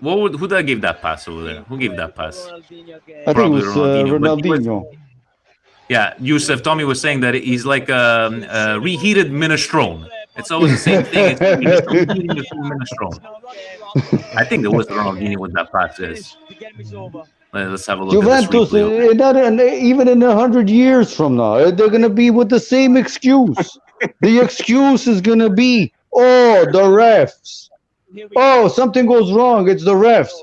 Who did I give that pass over there? Who gave that pass? I think it was Ronaldinho. Yeah, Youssef Tommy was saying that he's like a reheated minestrone. It's always the same thing. It's reheating the minestrone. I think it was Ronaldinho with that pass. Yes. Let's have a look Juventus, at this even in 100 years from now, they're going to be with the same excuse. The excuse is going to be, the refs. Oh, something goes wrong. It's the refs.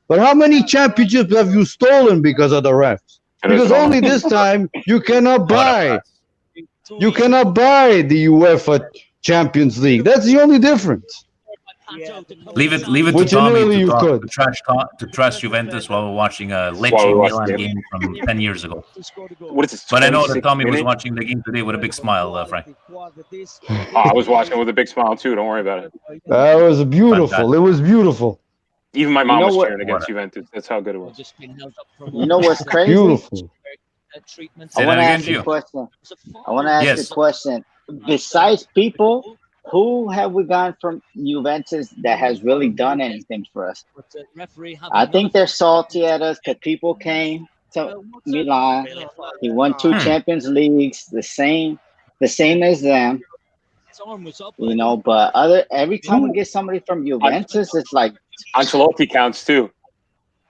But how many championships have you stolen because of the refs? Because only this time you cannot buy. You cannot buy the UEFA Champions League. That's the only difference. Leave it to Tommy to trash Juventus while we're watching a Lecce Milan game from 10 years ago. What is this? But I know that Tommy was watching the game today with a big smile, Frank. I was watching it with a big smile too. Don't worry about it. That was beautiful. It was beautiful. Even my mom was cheering against Juventus. That's how good it was. You know what's crazy? Beautiful. I want to ask you a question. A question. Besides people, who have we gotten from Juventus that has really done anything for us? I think they're salty at us because people came to Milan. He won 2 Champions Leagues, the same as them. But every time we get somebody from Juventus, it's like Ancelotti counts too.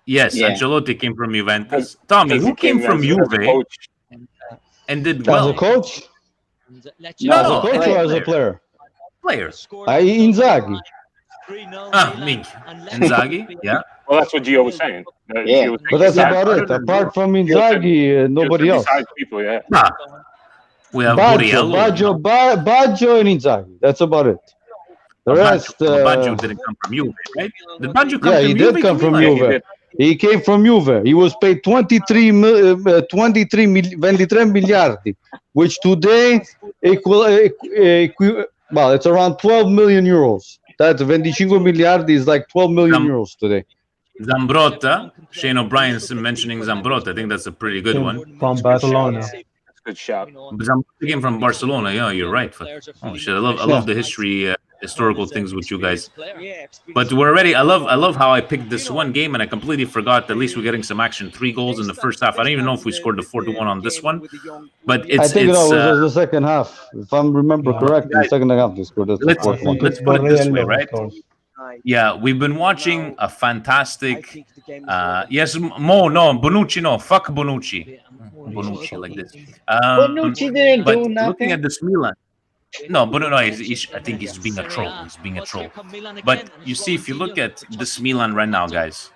Yes, Yeah. Ancelotti came from Juventus. Tommy, Because who he came from as a Juve coach. and did As a well? coach, No, as a as a coach or player. as a player? Player. Inzaghi. Me. Inzaghi, yeah. Well, that's what Gio was saying. Yeah. Gio was But saying that's Yeah, about other it. than Apart from Gio said, Inzaghi, Gio nobody said else. besides people, yeah. nah, we have Baggio, Borriello. Baggio, and Inzaghi. That's about it. The rest, Baggio didn't come from Juve, right? Did Baggio come yeah, he from did Juve come to from Milan? Yeah, he Juve. did. He came from Juve. He was paid 23 miliardi, which today well, it's around 12 million euros. That's 25 miliardi is like 12 million euros today. Zambrotta, Shane O'Brien's mentioning Zambrotta. I think that's a pretty good one. From Barcelona. That's a good shout. Zambrotta came from Barcelona. Yeah, you're right. Oh shit, I love the historical things with you guys. But we're already. I love how I picked this one game, and I completely forgot. At least we're getting some action. 3 goals in the first half. I don't even know if we scored the 4-1 on this one, but I think it it's. was the second half. If I remember correctly, the second half they scored the Let's- fourth one. let's put it this way, Borriello, right? of course. Yeah, we've been watching a fantastic. Yes, Bonucci, no, fuck Bonucci. Bonucci like this. Bonucci didn't But do looking nothing. at this Milan, no, but no, I think he's being a troll. He's being a troll. But you see, if you look at this Milan right now, guys,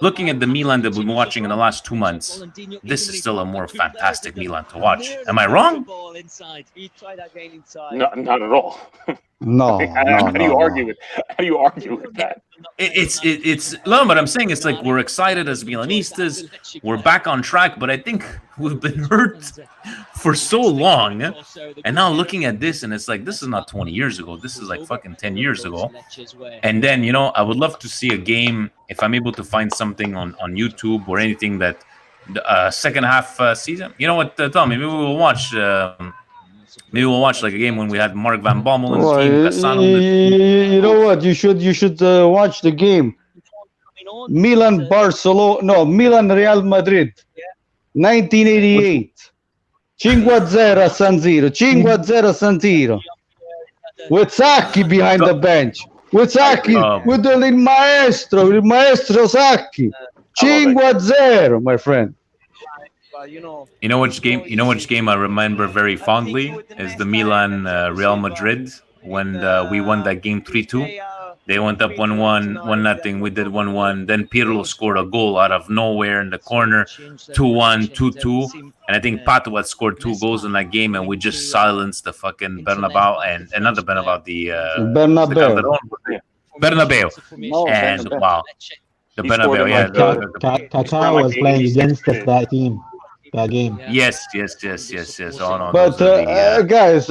looking at the Milan that we've been watching in the last 2 months, this is still a more fantastic Milan to watch. Am I wrong? No, not at all. No, How do you no. argue with? How do you argue with that? It's no, but I'm saying it's like we're excited as Milanistas. We're back on track, but I think we've been hurt for so long. And now looking at this, and it's like this is not 20 years ago. This is like fucking 10 years ago. And then I would love to see a game if I'm able to find something on YouTube or anything that the second half season. You know what, Tommy? Maybe we'll watch. Maybe we'll watch like a game when we had Mark Van Bommel in the Well, team, Cassano in the team. you know what? You should watch the game. Milan Real Madrid, 1988. 5-0 a San Siro. 5-0 a San Siro. With Sacchi behind the bench. With Sacchi, with il maestro Sacchi. 5-0, my friend. You know which game I remember very fondly is the Milan Real Madrid when we won that game 3-2. They went up 1-1, 1-0. We did 1-1. Then Pirlo scored a goal out of nowhere in the corner, 2-1, 2-2. And I think Pato had scored 2 goals in that game, and we just silenced the fucking Bernabeu and not the Bernabeu, the Bernabeu. Bernabeu. And wow, the Bernabeu, yeah. Kaká was playing against that team. That game. Yes. Oh no. But guys,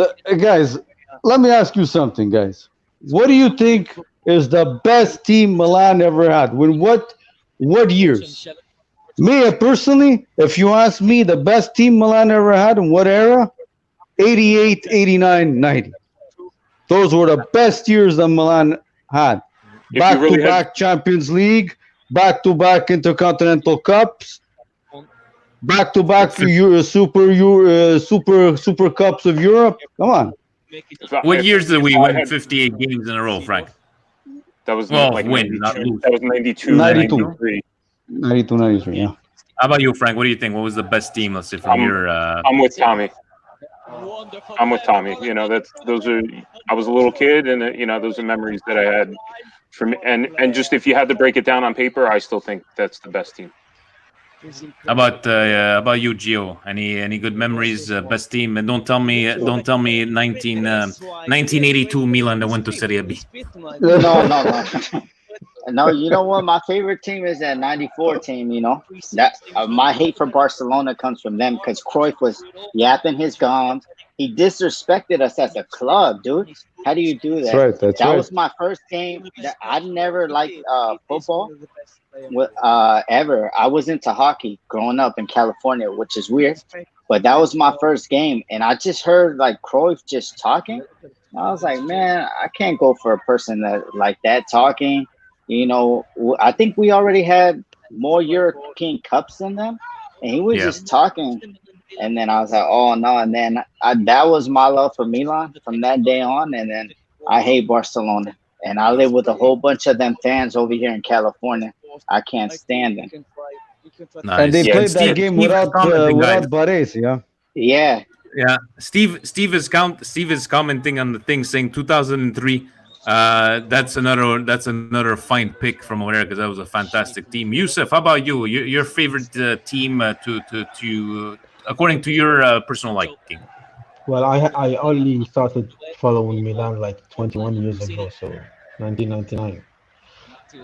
let me ask you something, guys. What do you think is the best team Milan ever had? When what years? Me personally, if you ask me the best team Milan ever had in what era? 88, 89, 90. Those were the best years that Milan had. Back-to-back Champions League, back-to-back Intercontinental Cups, back-to-back Super Cups of Europe. Come on. What years did we win 58 games in a row, Frank? That was win, not lose. That was 92, 93. 92, 93, yeah. How about you, Frank? What do you think? What was the best team? Let's say from your. I'm with Tommy. I'm with Tommy. Those are. I was a little kid, and those are memories that I had. From and just if you had to break it down on paper, I still think that's the best team. How about you, Gio? Any good memories? Best team? And don't tell me 1982 Milan that went to Serie B. No. No, you know what? My favorite team is that '94 team. That my hate for Barcelona comes from them because Cruyff was yapping his gums. He disrespected us as a club, dude. How do you do that? That was my first game. I never liked football ever. I was into hockey growing up in California, which is weird. But that was my first game, and I just heard like Cruyff just talking. I was like, man, I can't go for a person like that talking. I think we already had more European Cups than them, and he was just talking. And then I was like, oh, no. And then that was my love for Milan from that day on. And then I hate Barcelona. And I live with a whole bunch of them fans over here in California. I can't stand them. Nice. And they Yeah, played Steve, that game Steve is commenting, guys. without Bares, yeah. Yeah, Yeah, Steve is commenting on the thing saying 2003. That's another fine pick from over there because that was a fantastic team. Yusuf, how about you? Your favorite team to according to your personal liking? Well, I only started following Milan like 21 years ago, so 1999.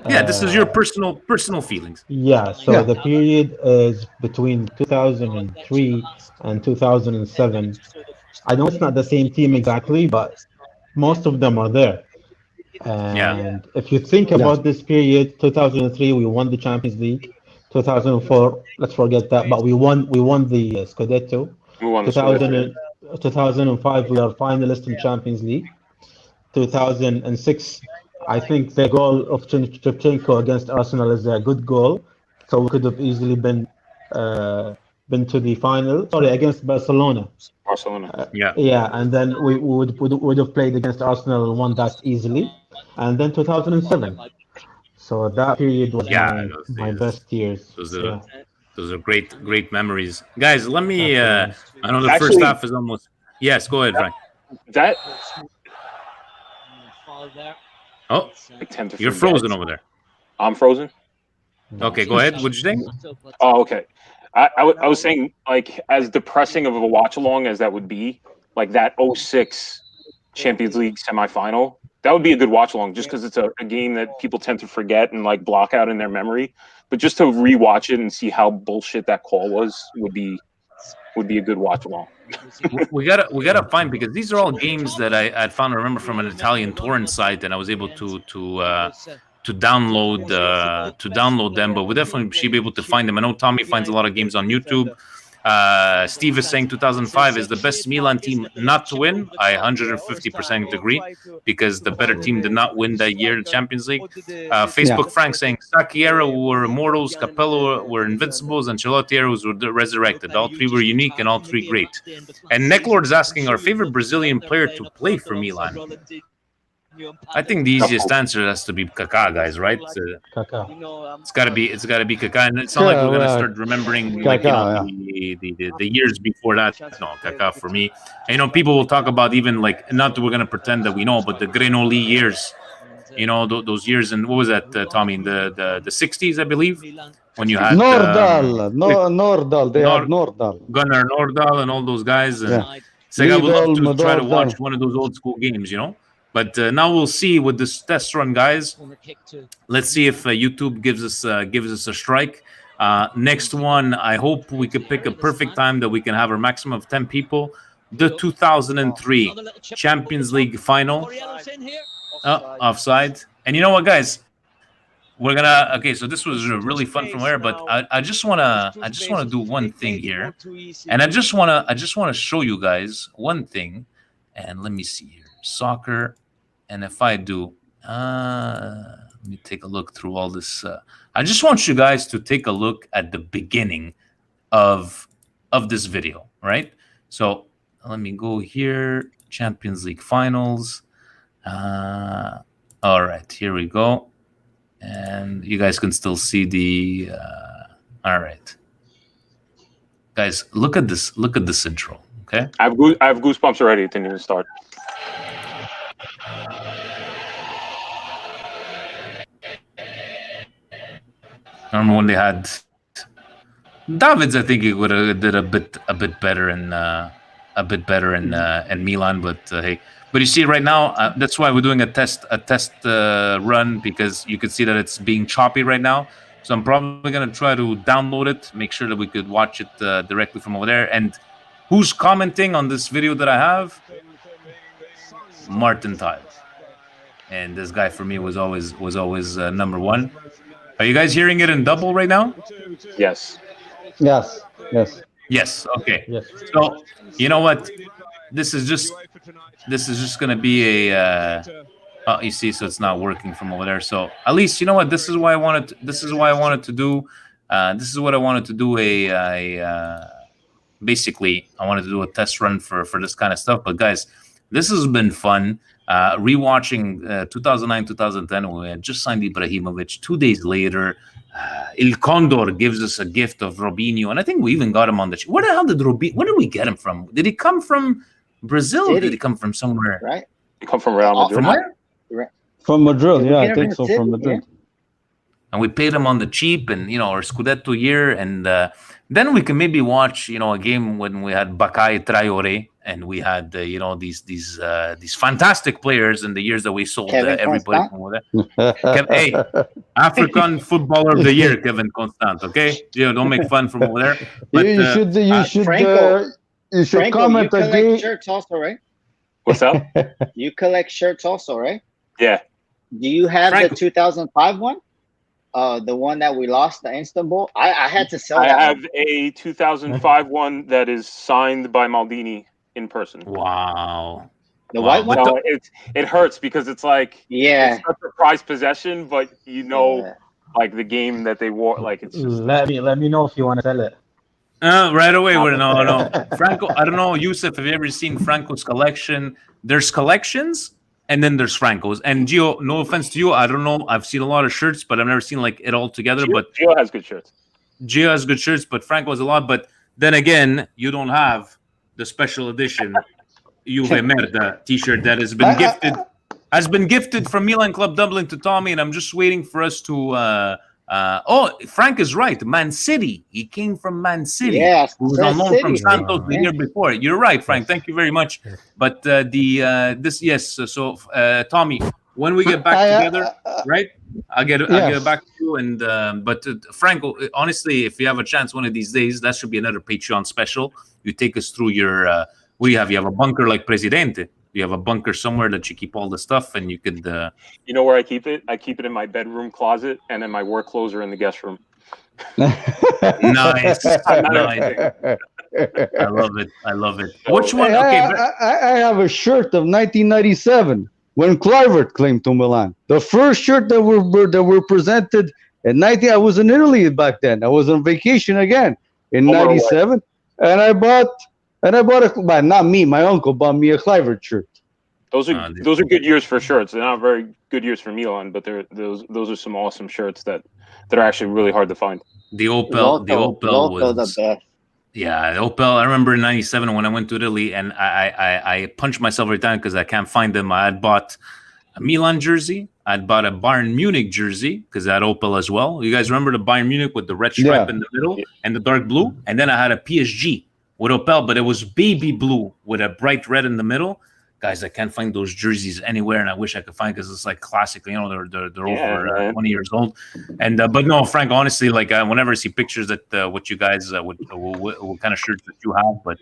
Yeah, this is your Uh, personal feelings. yeah, so Yeah. the period is between 2003 and 2007. I know it's not the same team exactly, but most of them are there. Yeah, And if you think Yeah. about this period, 2003 we won the Champions League. 2004, let's forget that, but we won the Scudetto. we won the Scudetto. 2000 2005 we are finalists in Champions League. 2006, I think the goal of Shevchenko against Arsenal is a good goal, so we could have easily been to the final. Sorry, against Barcelona. Barcelona. yeah, Yeah, and then we would have played against Arsenal and won that easily. And then 2007. So that period was yeah. Those my days, best years. those are Yeah, those are great memories, guys. Let me. absolutely. I know the first Actually- half is almost. Yes, go ahead, Frank. That Oh, I tend to you're forget. frozen over there. I'm frozen. Okay, go ahead. What'd you think? Oh, okay. I was saying, like, as depressing of a watch along as that would be, like that 06 Champions League semifinal, that would be a good watch along just because it's a game that people tend to forget and like block out in their memory. But just to rewatch it and see how bullshit that call was would be a good watch along. We gotta find because these are all games that I found. I remember from an Italian torrent site, and I was able to download them. But we definitely should be able to find them. I know Tommy finds a lot of games on YouTube. Steve is saying 2005 is the best Milan team not to win. I 150% agree because the better team did not win that year in the Champions League. Facebook Frank saying Saki era were immortals, Capello were invincibles, and Ancelotti eras were resurrected. All three were unique and all three great. And Necklord is asking our favorite Brazilian player to play for Milan. I think the easiest answer has to be Kaká, guys. Right? Kaká. It's gotta be Kaká, and it's not like we're gonna Yeah, start remembering like, Kaká, the years before that. No, Kaká for me. And, people will talk about even like not that we're gonna pretend that we know, but the Grenoli years. Those years, and what was that, Tommy? In the 60s, I believe, when you had Nordal. They had Nordal. Gunnar Nordahl and all those guys. And Yeah. it's like I would love to Lidl, try to Nordal. watch one of those old school games, But now we'll see with this test run, guys. Let's see if YouTube gives us a strike. Next one, I hope we could pick a perfect time that we can have a maximum of 10 people. The 2003 Champions League final. Offside. And you know what, guys? We're gonna. Okay, so this was really fun from where, but I just wanna do one thing here, and I just wanna show you guys one thing. And let me see here, soccer. And if I do, let me take a look through all this. I just want you guys to take a look at the beginning of this video, right? So let me go here, Champions League finals. All right, here we go. And you guys can still see the, all right. Guys, look at this intro, okay? I have goosebumps already. It didn't even start. I remember when they had Davids. I think he would have did a bit better in Milan, but hey. But you see, right now, that's why we're doing a test run, because you can see that it's being choppy right now. So I'm probably gonna try to download it, make sure that we could watch it directly from over there. And who's commenting on this video that I have? Martin Tile. And this guy for me was always number one. Are you guys hearing it in double right now? Yes. Yes. Okay. Yes. So you know what? This is just gonna be a. You see, so it's not working from over there. So at least you know what? This is why I wanted to do. This is what I wanted to do. Basically, I wanted to do a test run for this kind of stuff. But guys, this has been fun. Rewatching 2009, 2010, we had just signed Ibrahimovic. 2 days later, Il Condor gives us a gift of Robinho, and I think we even got him on the. Where the hell did Robinho? Where did we get him from? Did he come from Brazil? Or did he come from somewhere? Right. He come from Real Madrid. From where? From Madrid, yeah, I think so. From Madrid. And we paid him on the cheap, and our Scudetto year, and then we can maybe watch a game when we had Bakay Traore, and we had these fantastic players in the years that we sold everybody from over there. Hey, African Footballer of the Year, Kevin Constant. Okay, don't make fun from over there. But, you should Franco, comment you collect again. shirts also, right? What's that? You collect shirts also, right? Yeah. Do you have Franco. the 2005 one? The one that we lost, the Istanbul. I had to sell. I that have one. a 2005 one that is signed by Maldini in person. Wow. The white one. No, it hurts because it's like Yeah. it's such a prized possession, but like the game that they wore, like it's just Let me know if you want to sell it. Right away. No. Franco, I don't know, Yusuf, have you ever seen Franco's collection? There's collections, and then there's Franco's. And Gio, no offense to you, I don't know. I've seen a lot of shirts, but I've never seen like it all together. But Gio has good shirts. Gio has good shirts, but Franco has a lot. But then again, you don't have the special edition Juve Merda t-shirt that has been gifted from Milan Club Dublin to Tommy, and I'm just waiting for us to. Frank is right. Man City. He came from Man City. Yeah, He was on loan from Santos the year before. You're right, Frank. Thank you very much. But So Tommy, when we get back together, right? I'll get it back to you. And but Franco, honestly, if you have a chance one of these days, that should be another Patreon special. You take us through your. You have a bunker like Presidente. You have a bunker somewhere that you keep all the stuff, and you could. You know where I keep it? I keep it in my bedroom closet, and then my work clothes are in the guest room. Nice. I love it. Which one? Okay, I have a shirt of 1997 when Kluivert came to Milan. The first shirt that were presented in 90. I was in Italy back then. I was on vacation again in 97, and I bought not me. My uncle bought me a Kluivert shirt. Those are good years for shirts. They're not very good years for Milan, but those are some awesome shirts that are actually really hard to find. The Opel was the best. Yeah, the Opel. I remember in '97 when I went to Italy, and I punched myself every time because I can't find them. I had bought a Milan jersey. I'd bought a Bayern Munich jersey because I had Opel as well. You guys remember the Bayern Munich with the red stripe in the middle and the dark blue? And then I had a PSG with Opel, but it was baby blue with a bright red in the middle. Guys, I can't find those jerseys anywhere, and I wish I could find because it's like classic. They're over 20 years old. And but no, Frank, honestly, like whenever I see pictures that what you guys what kind of shirts that you have, but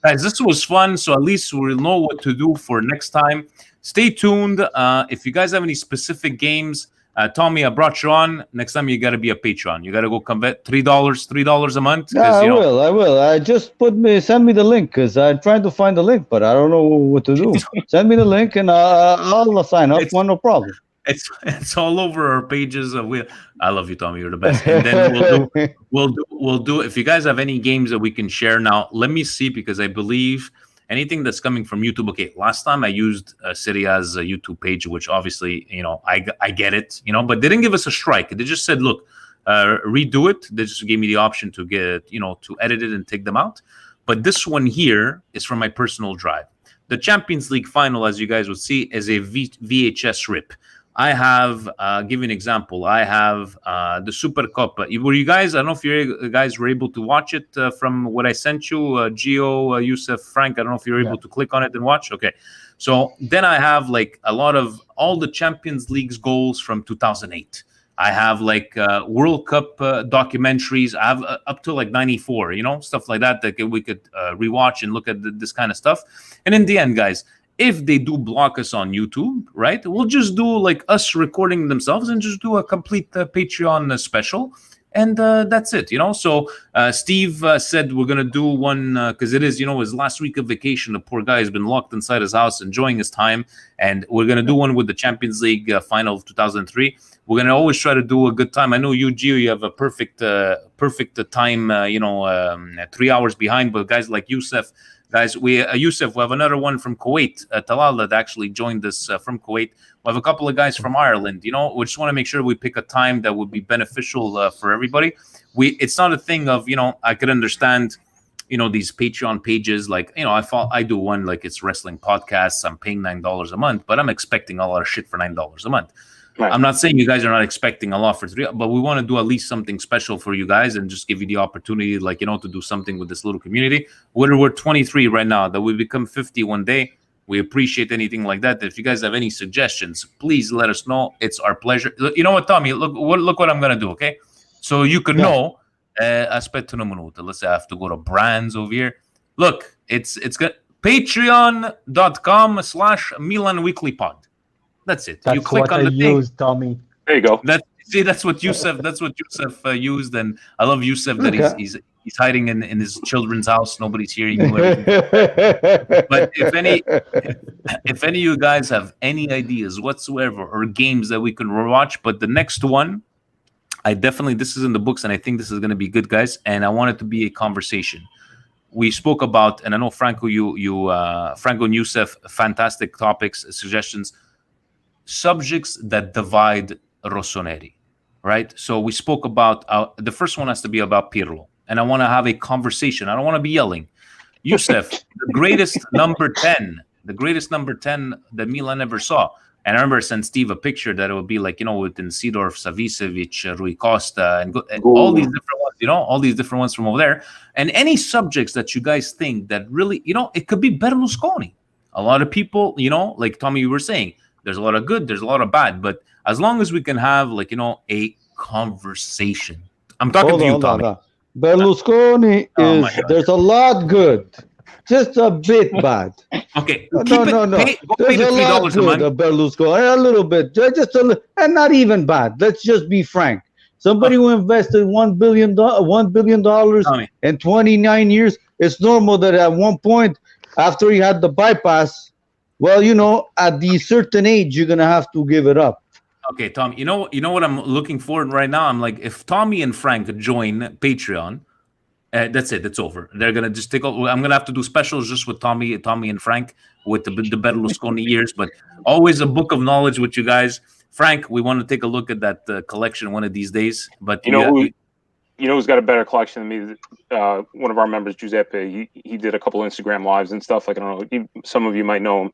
guys, this was fun. So at least we'll know what to do for next time. Stay tuned. If you guys have any specific games. Tommy, I brought you on. Next time you got to be a Patreon. You got to go convert $3 a month. Yeah, I will. I just send me the link because I'm trying to find the link, but I don't know what to do. Send me the link and I'll sign up. No problem. It's all over our pages. I love you, Tommy. You're the best. And then we'll do. If you guys have any games that we can share now, let me see because I believe. Anything that's coming from YouTube. Okay, last time I used Syria's YouTube page, which obviously, I get it, but they didn't give us a strike. They just said, look, redo it. They just gave me the option to get, to edit it and take them out. But this one here is from my personal drive. The Champions League final, as you guys would see, is a VHS rip. I have, give you an example. I have the Super Cup. Were you guys? I don't know if you guys were able to watch it from what I sent you, Gio, Yusuf, Frank. I don't know if you're able to click on it and watch. Okay, so then I have like a lot of all the Champions League's goals from 2008. I have like World Cup documentaries. I have up to like 94. Stuff like that we could rewatch and look at this kind of stuff. And in the end, guys. If they do block us on YouTube, right, we'll just do like us recording themselves and just do a complete Patreon special. And that's it, So Steve said we're going to do one because it is, his last week of vacation. The poor guy has been locked inside his house, enjoying his time. And we're going to do one with the Champions League final of 2003. We're going to always try to do a good time. I know you, Gio, you have a perfect time, 3 hours behind. But guys like Youssef, Guys, Yusuf, we have another one from Kuwait. Talal that actually joined us from Kuwait. We have a couple of guys from Ireland. We just want to make sure we pick a time that would be beneficial for everybody. It's not a thing of, I could understand, these Patreon pages. Like, I do one, like it's wrestling podcasts. I'm paying $9 a month, but I'm expecting a lot of shit for $9 a month. Right. I'm not saying you guys are not expecting a lot for $3, but we want to do at least something special for you guys and just give you the opportunity, like, to do something with this little community. We're 23 right now, that we become 50 one day. We appreciate anything like that. If you guys have any suggestions, please let us know. It's our pleasure. You know what, Tommy? Look what I'm going to do, okay? So you can know. Aspetta un minuto. Let's say I have to go to brands over here. Look, it's good. Patreon.com/Milan Weekly Pod. That's it. That's you click what on I the thing. used, Tommy. There you go. That's what Yusuf. That's what Yusuf used, and I love Yusuf that he's hiding in his children's house. Nobody's hearing you. But if any of you guys have any ideas whatsoever or games that we can watch, but the next one, this is in the books, and I think this is going to be good, guys. And I want it to be a conversation. We spoke about, and I know Franco, Franco and Yusuf, fantastic topics, suggestions. Subjects that divide Rossoneri, right? So we spoke about the first one has to be about Pirlo, and I want to have a conversation. I don't want to be yelling. Yusuf, the greatest number 10 that Milan ever saw. And I remember I sent Steve a picture that it would be like, within Sidorf, Savicevic, Rui Costa, and all these different ones, all these different ones from over there. And any subjects that you guys think that really, it could be Berlusconi. A lot of people, like Tommy, you were saying, there's a lot of good, there's a lot of bad, but as long as we can have, like, a conversation. I'm talking to you, Tommy. Berlusconi there's a lot good, just a bit bad. Okay, no. There's a lot good of Berlusconi, a little bit, just a little, and not even bad. Let's just be frank. Somebody who invested $1 billion in 29 years, it's normal that at one point, after he had the bypass, well, at the certain age, you're gonna have to give it up. Okay, Tom. You know what I'm looking forward right now. I'm like, if Tommy and Frank join Patreon, that's it. It's over. They're gonna just take over. I'm gonna have to do specials just with Tommy and Frank with the Berlusconi years. But always a book of knowledge with you guys. Frank, we want to take a look at that collection one of these days. But who's got a better collection than me? One of our members, Giuseppe. He did a couple Instagram lives and stuff. Like, I don't know. Some of you might know him.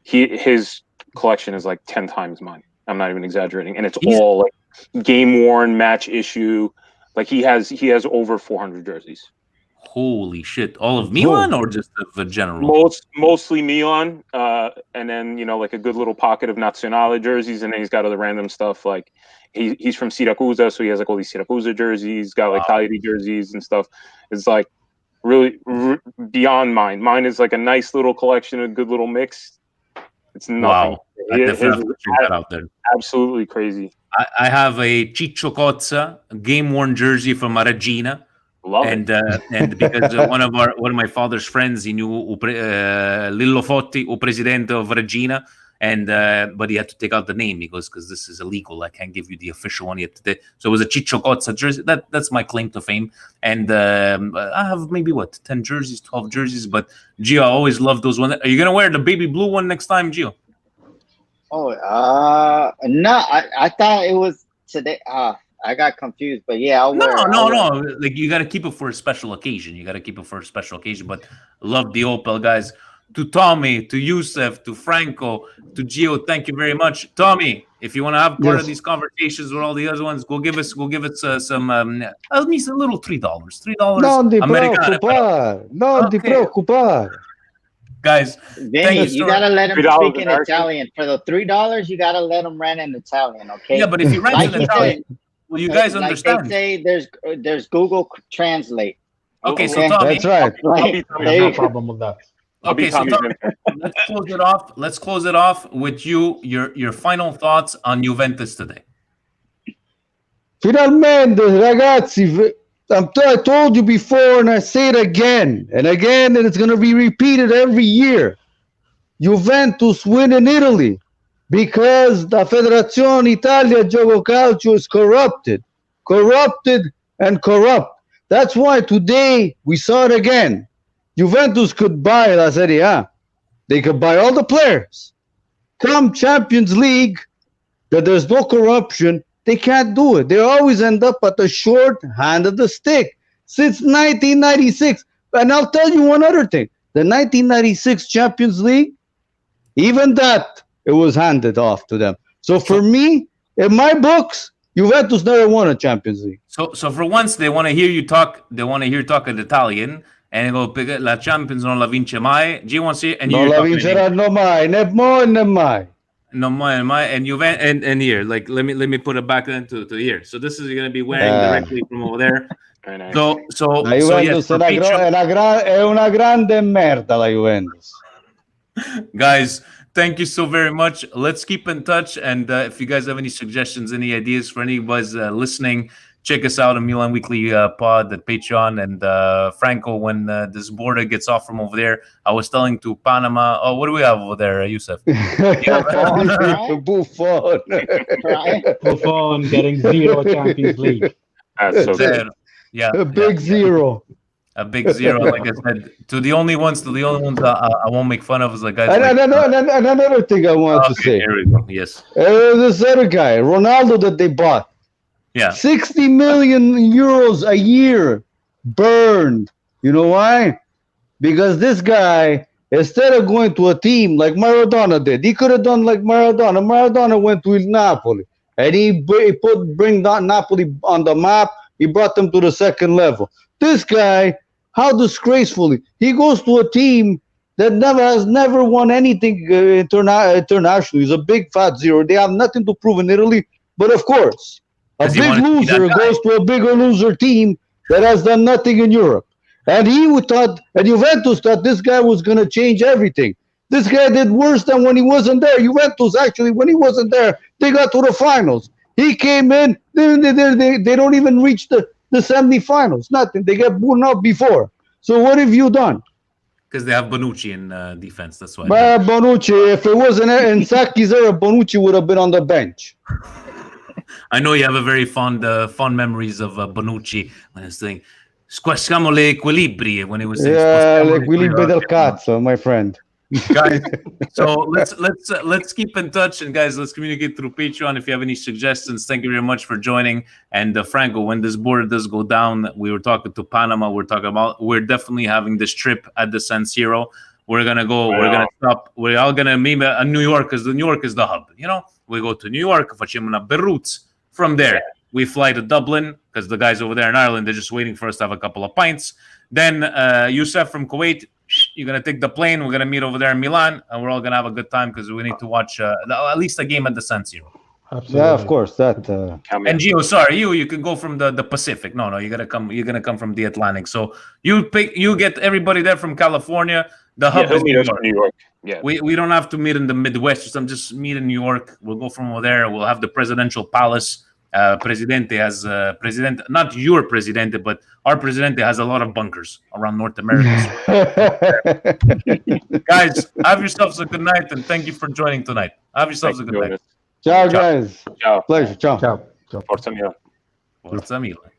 His collection is like 10 times mine. I'm not even exaggerating, and it's all like game worn, match issue. Like he has over 400 jerseys. Holy shit! All of Milan or just the general? Mostly Milan, and then like a good little pocket of Nazionale jerseys, and then he's got other random stuff like he's from Siracusa, so he has like all these Siracusa jerseys. He's got like Cagliari jerseys and stuff. It's like really beyond mine. Mine is like a nice little collection, a good little mix. It's nothing. Wow. I definitely have to check that out there. Absolutely crazy. I have a Ciccio Cozza game-worn jersey from Regina. Love it. And because one of my father's friends, he knew Lillo Fotti, o presidente of Regina, and but he had to take out the name. He goes, because this is illegal. I can't give you the official one yet today. So it was a Ciccio Cozza jersey. That's my claim to fame. And I have maybe 10 jerseys, 12 jerseys. But Gio, I always love those ones. Are you gonna wear the baby blue one next time, Gio? Oh, no. I thought it was today. I got confused, but yeah, I'll wear it. No. Like, you got to keep it for a special occasion. But love the Opel, guys. To Tommy, to Yusuf, to Franco, to Gio, thank you very much. Tommy, if you want to have part of these conversations with all the other ones, go give us some at least a little $3. Non ti preoccupare. Guys, Vinny, you gotta let him speak in Italian. For the $3, you gotta let him rant in Italian, okay? Yeah, but if you rant in Italian, well, you guys understand. They say there's Google Translate. Okay, so Tommy, that's right. No problem with that. Okay, so Tommy, let's close it off with your final thoughts on Juventus today. Finalmente, ragazzi, I told you before, and I say it again and again, and it's going to be repeated every year. Juventus win in Italy because the Federazione Italia Gioco Calcio is corrupted and corrupt. That's why today we saw it again. Juventus could buy La Serie A. They could buy all the players. Come Champions League, that there's no corruption, they can't do it. They always end up at the short hand of the stick since 1996. And I'll tell you one other thing. The 1996 Champions League, even that, it was handed off to them. So for me, in my books, Juventus never won a Champions League. So for once, they want to hear you talk. They want to hear you talk in Italian, and they go, "La Champions non la vince mai." G wants to, and Non la vinceranno mai, né mo né mai. No mai, and Juventus, and here, like let me put it back into here. So this is going to be wearing directly from over there. Very nice. So La Juventus è una grande merda, la Juventus. Guys, thank you so very much. Let's keep in touch. And if you guys have any suggestions, any ideas for anybody listening, check us out on Milan Weekly Pod at Patreon. And Franco, when this border gets off from over there, I was telling to Panama, what do we have over there, Youssef? Buffon. Buffon getting 0 Champions League. That's so good. Yeah, A big zero. A big 0. Like I said, to the only ones I won't make fun of is like guys. And another thing I want to say. Here we go. Yes. This other guy, Ronaldo, that they bought. Yeah. 60 million euros a year burned. You know why? Because this guy, instead of going to a team like Maradona did, he could have done like Maradona. Maradona went to Napoli, and he bring Napoli on the map. He brought them to the second level. This guy, how disgracefully, he goes to a team that has never won anything internationally. He's a big fat 0. They have nothing to prove in Italy. But of course, a big loser goes to a bigger loser team that has done nothing in Europe. And Juventus thought this guy was going to change everything. This guy did worse than when he wasn't there. Juventus, actually, when he wasn't there, they got to the finals. He came in, they don't even reach the semifinals. Nothing. They get blown out before. So what have you done? Because they have Bonucci in defense. That's why. Bonucci, if it wasn't in Sacchi's era, Bonucci would have been on the bench. I know you have a very fond memories of Bonucci when he was saying "squasciamo le equilibri" when he was saying l'equilibrio del cazzo, my friend. Guys, so let's keep in touch, and guys, let's communicate through Patreon if you have any suggestions. Thank you very much for joining. And Franco, when this border does go down, we were talking to Panama. We're definitely having this trip at the San Siro. We're gonna go. We're gonna stop. We're all gonna meet at New York, because New York is the hub. You know, we go to New York, facciamo una Beirut. From there, we fly to Dublin, because the guys over there in Ireland, they're just waiting for us to have a couple of pints. Then Youssef from Kuwait, you're going to take the plane. We're going to meet over there in Milan, and we're all going to have a good time, because we need to watch at least a game at the San Siro. Absolutely. Yeah, of course. That. And Gio, sorry, you can go from the Pacific. No, you're gonna come from the Atlantic. So you get everybody there from California. The hub is New York. Yeah. We don't have to meet in the Midwest or something. Just meet in New York. We'll go from over there. We'll have the presidential palace. Presidente has not your Presidente, but our Presidente has a lot of bunkers around North America. Guys, have yourselves a good night, and thank you for joining tonight. Have yourselves a good night. Ciao, guys. Ciao. Pleasure. Ciao. Ciao. Forza Milan. Forza Milan.